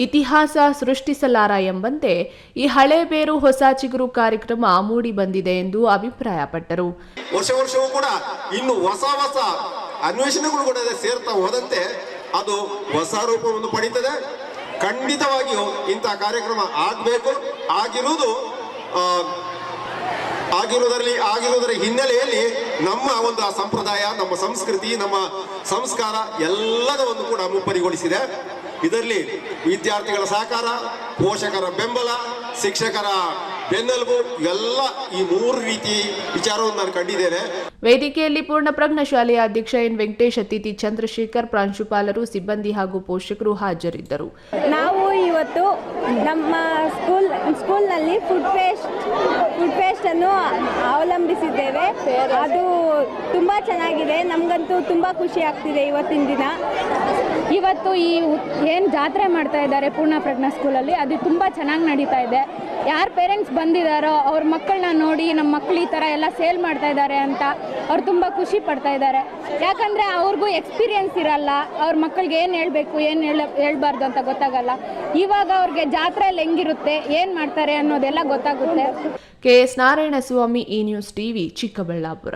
ಇತಿಹಾಸ ಸೃಷ್ಟಿಸಲಾರ ಎಂಬಂತೆ ಈ ಹಳೇಬೇರು ಹೊಸ ಚಿಗುರು ಕಾರ್ಯಕ್ರಮ ಮೂಡಿ ಬಂದಿದೆ ಎಂದು ಅಭಿಪ್ರಾಯಪಟ್ಟರು. ವರ್ಷವೂ ಕೂಡ ಇನ್ನು ಹೊಸ ಅನ್ವೇಷಣೆಗಳು ಕೂಡ ಸೇರ್ತಾ ಹೋದಂತೆ ಅದು ಹೊಸ ರೂಪವನ್ನು ಪಡೀತದೆ. ಖಂಡಿತವಾಗಿಯೂ ಇಂತಹ ಕಾರ್ಯಕ್ರಮ ಆಗಬೇಕು. ಆಗಿರುವುದರ ಹಿನ್ನೆಲೆಯಲ್ಲಿ ನಮ್ಮ ಒಂದು ಸಂಪ್ರದಾಯ, ನಮ್ಮ ಸಂಸ್ಕೃತಿ, ನಮ್ಮ ಸಂಸ್ಕಾರ ಎಲ್ಲದನ್ನು ಕೂಡ ಮುಪ್ಪರಿಗೊಳಿಸಿದೆ. ಇದರಲ್ಲಿ ವಿದ್ಯಾರ್ಥಿಗಳ ಸಹಕಾರ, ಪೋಷಕರ ಬೆಂಬಲ, ಶಿಕ್ಷಕರ ಬೆನ್ನೆಲುಬು ಇವೆಲ್ಲ ಈ 3 ರೀತಿ ವಿಚಾರವನ್ನು ನಾನು ಕಂಡಿದ್ದೇನೆ. ವೇದಿಕೆಯಲ್ಲಿ ಪೂರ್ಣಪ್ರಜ್ಞಾ ಶಾಲೆಯ ಅಧ್ಯಕ್ಷ ಎನ್ ವೆಂಕಟೇಶ್, ಅತಿಥಿ ಚಂದ್ರಶೇಖರ್, ಪ್ರಾಂಶುಪಾಲರು, ಸಿಬ್ಬಂದಿ ಹಾಗೂ ಪೋಷಕರು ಹಾಜರಿದ್ದರು. ನಾವು ಇವತ್ತು ನಮ್ಮ ಸ್ಕೂಲ್ನಲ್ಲಿ ಫುಡ್ ಫೆಸ್ಟ್ ಅನ್ನು ಅವಲಂಬಿಸಿದ್ದೇವೆ. ಅದು ತುಂಬ ಚೆನ್ನಾಗಿದೆ. ನಮಗಂತೂ ತುಂಬ ಖುಷಿ ಆಗ್ತಿದೆ ಇವತ್ತಿನ ದಿನ. ಇವತ್ತು ಏನು ಜಾತ್ರೆ ಮಾಡ್ತಾ ಇದ್ದಾರೆ ಪೂರ್ಣಪ್ರಜ್ಞಾ ಸ್ಕೂಲಲ್ಲಿ, ಅದು ತುಂಬ ಚೆನ್ನಾಗಿ ನಡೀತಾ ಇದೆ. ಯಾರು ಪೇರೆಂಟ್ಸ್ ಬಂದಿದ್ದಾರೋ ಅವ್ರ ಮಕ್ಕಳನ್ನ ನೋಡಿ ನಮ್ಮ ಮಕ್ಕಳು ಈ ಥರ ಎಲ್ಲ ಸೇಲ್ ಮಾಡ್ತಾ ಇದ್ದಾರೆ ಅಂತ ಅವ್ರು ತುಂಬ ಖುಷಿ ಪಡ್ತಾ ಇದ್ದಾರೆ. ಯಾಕಂದರೆ ಅವ್ರಿಗೂ ಎಕ್ಸ್ಪೀರಿಯನ್ಸ್ ಇರಲ್ಲ, ಅವ್ರ ಮಕ್ಕಳಿಗೆ ಏನು ಹೇಳಬೇಕು ಏನು ಹೇಳ್ಬಾರ್ದು ಅಂತ ಗೊತ್ತಾಗಲ್ಲ. ಇವಾಗ ಅವ್ರಿಗೆ ಜಾತ್ರೆಯಲ್ಲಿ ಹೆಂಗಿರುತ್ತೆ, ಏನು ಮಾಡ್ತಾರೆ ಅನ್ನೋದೆಲ್ಲ ಗೊತ್ತಾಗುತ್ತೆ. KS Narayanaswamy, news TV, Chikkaballapur.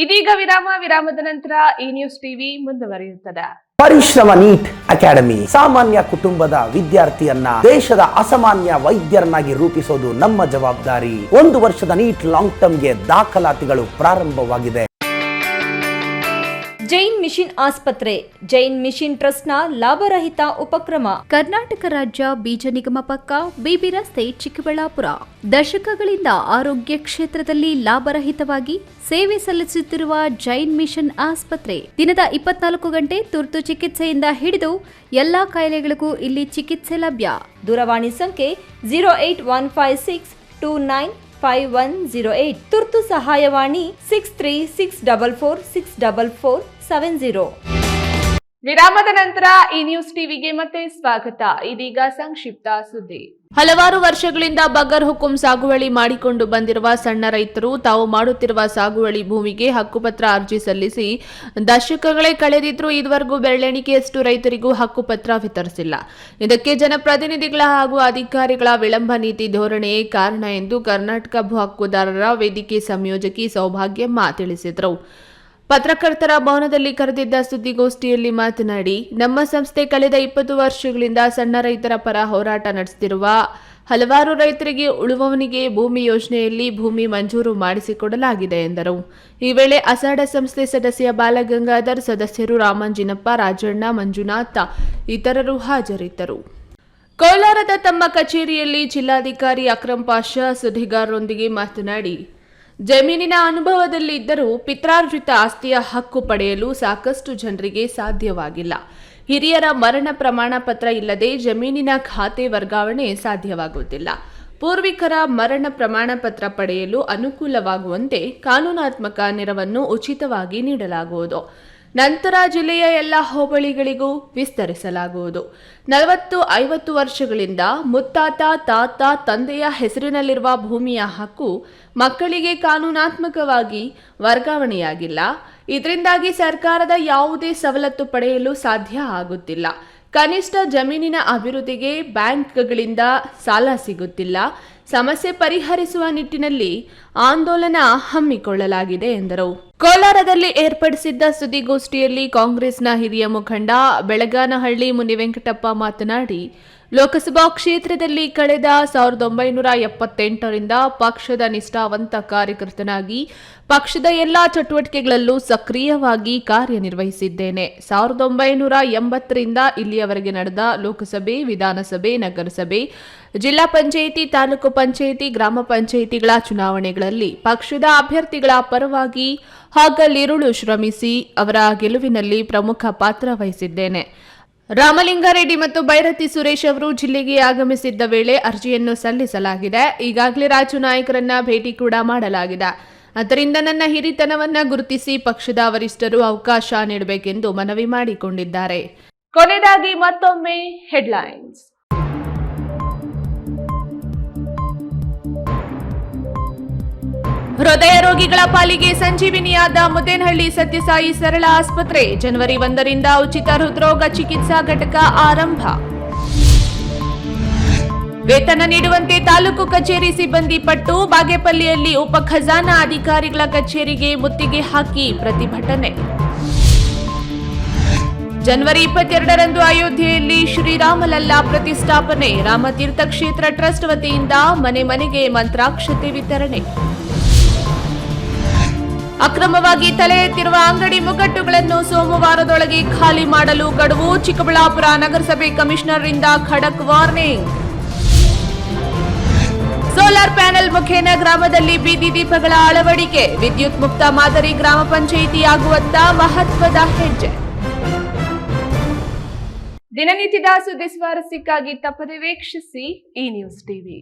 ಇದೀಗ ವಿರಾಮದ ನಂತರ ನ್ಯೂಸ್ ಟಿವಿ ಮುಂದುವರಿಯುತ್ತದೆ. ಪರಿಶ್ರಮ ನೀಟ್ ಅಕಾಡೆಮಿ ಸಾಮಾನ್ಯ ಕುಟುಂಬದ ವಿದ್ಯಾರ್ಥಿಯನ್ನ ದೇಶದ ಅಸಾಮಾನ್ಯ ವೈದ್ಯರನ್ನಾಗಿ ರೂಪಿಸೋದು ನಮ್ಮ ಜವಾಬ್ದಾರಿ. 1 ವರ್ಷದ ನೀಟ್ ಲಾಂಗ್ ಟರ್ಮ್ಗೆ ದಾಖಲಾತಿಗಳು ಪ್ರಾರಂಭವಾಗಿದೆ. ಜೈನ್ ಮಿಷನ್ ಆಸ್ಪತ್ರೆ, ಜೈನ್ ಮಿಷನ್ ಟ್ರಸ್ಟ್ನ ಲಾಭರಹಿತ ಉಪಕ್ರಮ. ಕರ್ನಾಟಕ ರಾಜ್ಯ ಬೀಜ ನಿಗಮ ಪಕ್ಕ, ಬಿಬಿ ರಸ್ತೆ, ಚಿಕ್ಕಬಳ್ಳಾಪುರ. ದಶಕಗಳಿಂದ ಆರೋಗ್ಯ ಕ್ಷೇತ್ರದಲ್ಲಿ ಲಾಭರಹಿತವಾಗಿ ಸೇವೆ ಸಲ್ಲಿಸುತ್ತಿರುವ ಜೈನ್ ಮಿಷನ್ ಆಸ್ಪತ್ರೆ ದಿನದ 24 ಗಂಟೆ ತುರ್ತು ಚಿಕಿತ್ಸೆಯಿಂದ ಹಿಡಿದು ಎಲ್ಲಾ ಕಾಯಿಲೆಗಳಿಗೂ ಇಲ್ಲಿ ಚಿಕಿತ್ಸೆ ಲಭ್ಯ. ದೂರವಾಣಿ ಸಂಖ್ಯೆ 08156295108. ತುರ್ತು ಸಹಾಯವಾಣಿ 6364464470. ವಿರಾಮದ ನಂತರ ನ್ಯೂಸ್ ಟಿವಿಗೆ ಮತ್ತೆ ಸ್ವಾಗತ. ಇದೀಗ ಸಂಕ್ಷಿಪ್ತ ಸುದ್ದಿ. ಹಲವಾರು ವರ್ಷಗಳಿಂದ ಬಗರ್ ಹುಕುಂ ಸಾಗುವಳಿ ಮಾಡಿಕೊಂಡು ಬಂದಿರುವ ಸಣ್ಣ ರೈತರು ತಾವು ಮಾಡುತ್ತಿರುವ ಸಾಗುವಳಿ ಭೂಮಿಗೆ ಹಕ್ಕುಪತ್ರ ಅರ್ಜಿ ಸಲ್ಲಿಸಿ ದಶಕಗಳೇ ಕಳೆದಿದ್ರೂ ಇದುವರೆಗೂ ಬೆರಳೆಣಿಕೆಯಷ್ಟು ರೈತರಿಗೂ ಹಕ್ಕುಪತ್ರ ವಿತರಿಸಿಲ್ಲ. ಇದಕ್ಕೆ ಜನಪ್ರತಿನಿಧಿಗಳ ಹಾಗೂ ಅಧಿಕಾರಿಗಳ ವಿಳಂಬ ನೀತಿ ಧೋರಣೆಯೇ ಕಾರಣ ಎಂದು ಕರ್ನಾಟಕ ಭೂ ಹಕ್ಕುದಾರರ ವೇದಿಕೆ ಸಂಯೋಜಕಿ ಸೌಭಾಗ್ಯಮ್ಮ ತಿಳಿಸಿದರು. ಪತ್ರಕರ್ತರ ಭವನದಲ್ಲಿ ಕರೆದಿದ್ದ ಸುದ್ದಿಗೋಷ್ಠಿಯಲ್ಲಿ ಮಾತನಾಡಿ, ನಮ್ಮ ಸಂಸ್ಥೆ ಕಳೆದ 20 ವರ್ಷಗಳಿಂದ ಸಣ್ಣ ರೈತರ ಪರ ಹೋರಾಟ ನಡೆಸುತ್ತಿರುವ ಹಲವಾರು ರೈತರಿಗೆ ಉಳುವವನಿಗೆ ಭೂಮಿ ಯೋಜನೆಯಲ್ಲಿ ಭೂಮಿ ಮಂಜೂರು ಮಾಡಿಸಿಕೊಡಲಾಗಿದೆ ಎಂದರು. ಈ ವೇಳೆ ಅಸಾಢ ಸಂಸ್ಥೆ ಸದಸ್ಯ ಬಾಲಗಂಗಾಧರ್, ಸದಸ್ಯರು ರಾಮಂಜಿನಪ್ಪ, ರಾಜಣ್ಣ, ಮಂಜುನಾಥ ಇತರರು ಹಾಜರಿದ್ದರು. ಕೋಲಾರದ ತಮ್ಮ ಕಚೇರಿಯಲ್ಲಿ ಜಿಲ್ಲಾಧಿಕಾರಿ ಅಕ್ರಮ್ ಪಾಷಾ ಸುದ್ದಿಗಾರರೊಂದಿಗೆ ಮಾತನಾಡಿ, ಜಮೀನಿನ ಅನುಭವದಲ್ಲಿದ್ದರೂ ಪಿತ್ರಾರ್ಜಿತ ಆಸ್ತಿಯ ಹಕ್ಕು ಪಡೆಯಲು ಸಾಕಷ್ಟು ಜನರಿಗೆ ಸಾಧ್ಯವಾಗಿಲ್ಲ. ಹಿರಿಯರ ಮರಣ ಪ್ರಮಾಣ ಪತ್ರ ಇಲ್ಲದೆ ಜಮೀನಿನ ಖಾತೆ ವರ್ಗಾವಣೆ ಸಾಧ್ಯವಾಗುವುದಿಲ್ಲ. ಪೂರ್ವಿಕರ ಮರಣ ಪ್ರಮಾಣ ಪತ್ರ ಪಡೆಯಲು ಅನುಕೂಲವಾಗುವಂತೆ ಕಾನೂನಾತ್ಮಕ ನೆರವನ್ನು ಉಚಿತವಾಗಿ ನೀಡಲಾಗುವುದು. ನಂತರ ಜಿಲ್ಲೆಯ ಎಲ್ಲ ಹೋಬಳಿಗಳಿಗೂ ವಿಸ್ತರಿಸಲಾಗುವುದು. 40-50 ವರ್ಷಗಳಿಂದ ಮುತ್ತಾತ, ತಾತ, ತಂದೆಯ ಹೆಸರಿನಲ್ಲಿರುವ ಭೂಮಿಯ ಹಕ್ಕು ಮಕ್ಕಳಿಗೆ ಕಾನೂನಾತ್ಮಕವಾಗಿ ವರ್ಗಾವಣೆಯಾಗಿಲ್ಲ. ಇದರಿಂದಾಗಿ ಸರ್ಕಾರದ ಯಾವುದೇ ಸವಲತ್ತು ಪಡೆಯಲು ಸಾಧ್ಯ ಆಗುತ್ತಿಲ್ಲ. ಕನಿಷ್ಠ ಜಮೀನಿನ ಅಭಿವೃದ್ಧಿಗೆ ಬ್ಯಾಂಕ್ಗಳಿಂದ ಸಾಲ ಸಿಗುತ್ತಿಲ್ಲ. ಸಮಸ್ಯೆ ಪರಿಹರಿಸುವ ನಿಟ್ಟಿನಲ್ಲಿ ಆಂದೋಲನ ಹಮ್ಮಿಕೊಳ್ಳಲಾಗಿದೆ ಎಂದರು. ಕೋಲಾರದಲ್ಲಿ ಏರ್ಪಡಿಸಿದ್ದ ಸುದ್ದಿಗೋಷ್ಠಿಯಲ್ಲಿ ಕಾಂಗ್ರೆಸ್ನ ಹಿರಿಯ ಮುಖಂಡ ಬೆಳಗಾನಹಳ್ಳಿ ಮುನಿವೆಂಕಟಪ್ಪ ಮಾತನಾಡಿ, ಲೋಕಸಭಾ ಕ್ಷೇತ್ರದಲ್ಲಿ ಕಳೆದ 1978ರಿಂದ ಪಕ್ಷದ ನಿಷ್ಠಾವಂತ ಕಾರ್ಯಕರ್ತನಾಗಿ ಪಕ್ಷದ ಎಲ್ಲಾ ಚಟುವಟಿಕೆಗಳಲ್ಲೂ ಸಕ್ರಿಯವಾಗಿ ಕಾರ್ಯನಿರ್ವಹಿಸಿದ್ದೇನೆ. 1980ರಿಂದ ಇಲ್ಲಿಯವರೆಗೆ ನಡೆದ ಲೋಕಸಭೆ, ವಿಧಾನಸಭೆ, ನಗರಸಭೆ, ಜಿಲ್ಲಾ ಪಂಚಾಯಿತಿ, ತಾಲೂಕು ಪಂಚಾಯಿತಿ, ಗ್ರಾಮ ಪಂಚಾಯಿತಿಗಳ ಚುನಾವಣೆಗಳಲ್ಲಿ ಪಕ್ಷದ ಅಭ್ಯರ್ಥಿಗಳ ಪರವಾಗಿ ಹಗಲಿರುಳು ಶ್ರಮಿಸಿ ಅವರ ಗೆಲುವಿನಲ್ಲಿ ಪ್ರಮುಖ ಪಾತ್ರ ವಹಿಸಿದ್ದೇನೆ. ರಾಮಲಿಂಗಾರೆಡ್ಡಿ ಮತ್ತು ಬೈರತಿ ಸುರೇಶ್ ಅವರು ಜಿಲ್ಲೆಗೆ ಆಗಮಿಸಿದ್ದ ವೇಳೆ ಅರ್ಜಿಯನ್ನು ಸಲ್ಲಿಸಲಾಗಿದೆ. ಈಗಾಗಲೇ ರಾಜು ನಾಯಕರನ್ನ ಭೇಟಿ ಕೂಡ ಮಾಡಲಾಗಿದೆ. ಆದ್ದರಿಂದ ನನ್ನ ಹಿರಿತನವನ್ನ ಗುರುತಿಸಿ ಪಕ್ಷದ ವರಿಷ್ಠರು ಅವಕಾಶ ನೀಡಬೇಕೆಂದು ಮನವಿ ಮಾಡಿಕೊಂಡಿದ್ದಾರೆ. ಕೊನೆಯದಾಗಿ ಮತ್ತೊಮ್ಮೆ ಹೆಡ್ಲೈನ್ಸ್. ಹೃದಯ ರೋಗಿಗಳ ಪಾಲಿಗೆ ಸಂಜೀವಿನಿಯಾದ ಮುದ್ದೇನಹಳ್ಳಿ ಸತ್ಯಸಾಯಿ ಸರಳ ಆಸ್ಪತ್ರೆ. ಜನವರಿ 1ರಿಂದ ಉಚಿತ ಹೃದ್ರೋಗ ಚಿಕಿತ್ಸಾ ಘಟಕ ಆರಂಭ. ವೇತನ ನೀಡುವಂತೆ ತಾಲೂಕು ಕಚೇರಿ ಸಿಬ್ಬಂದಿ ಪಟ್ಟು. ಬಾಗೇಪಲ್ಲಿಯಲ್ಲಿ ಉಪ ಖಜಾನಾ ಅಧಿಕಾರಿಗಳ ಕಚೇರಿಗೆ ಮುತ್ತಿಗೆ ಹಾಕಿ ಪ್ರತಿಭಟನೆ. ಜನವರಿ 22ರಂದು ಅಯೋಧ್ಯೆಯಲ್ಲಿ ಶ್ರೀರಾಮಲಲ್ಲಾ ಪ್ರತಿಷ್ಠಾಪನೆ. ರಾಮತೀರ್ಥ ಕ್ಷೇತ್ರ ಟ್ರಸ್ಟ್ ವತಿಯಿಂದ ಮನೆ ಮನೆಗೆ ಮಂತ್ರಾಕ್ಷತೆ ವಿತರಣೆ. ಅಕ್ರಮವಾಗಿ ತಲೆ ಎತ್ತಿರುವ ಅಂಗಡಿ ಮುಗ್ಗಟ್ಟುಗಳನ್ನು ಸೋಮವಾರದೊಳಗೆ ಖಾಲಿ ಮಾಡಲು ಗಡುವು. ಚಿಕ್ಕಬಳ್ಳಾಪುರ ನಗರಸಭೆ ಕಮಿಷನರ್ರಿಂದ ಖಡಕ್ ವಾರ್ನಿಂಗ್. ಸೋಲಾರ್ ಪ್ಯಾನೆಲ್ ಮುಖೇನ ಗ್ರಾಮದಲ್ಲಿ ಬೀದಿ ದೀಪಗಳ ಅಳವಡಿಕೆ. ವಿದ್ಯುತ್ ಮುಕ್ತ ಮಾದರಿ ಗ್ರಾಮ ಪಂಚಾಯಿತಿ ಆಗುವತ್ತ ಮಹತ್ವದ ಹೆಜ್ಜೆ. ದಿನನಿತ್ಯದ ಸುದ್ದಿ ಸ್ವಾರಸ್ಯಕ್ಕಾಗಿ ತಪ್ಪದೆ ವೀಕ್ಷಿಸಿ ಈ ನ್ಯೂಸ್ ಟಿವಿ.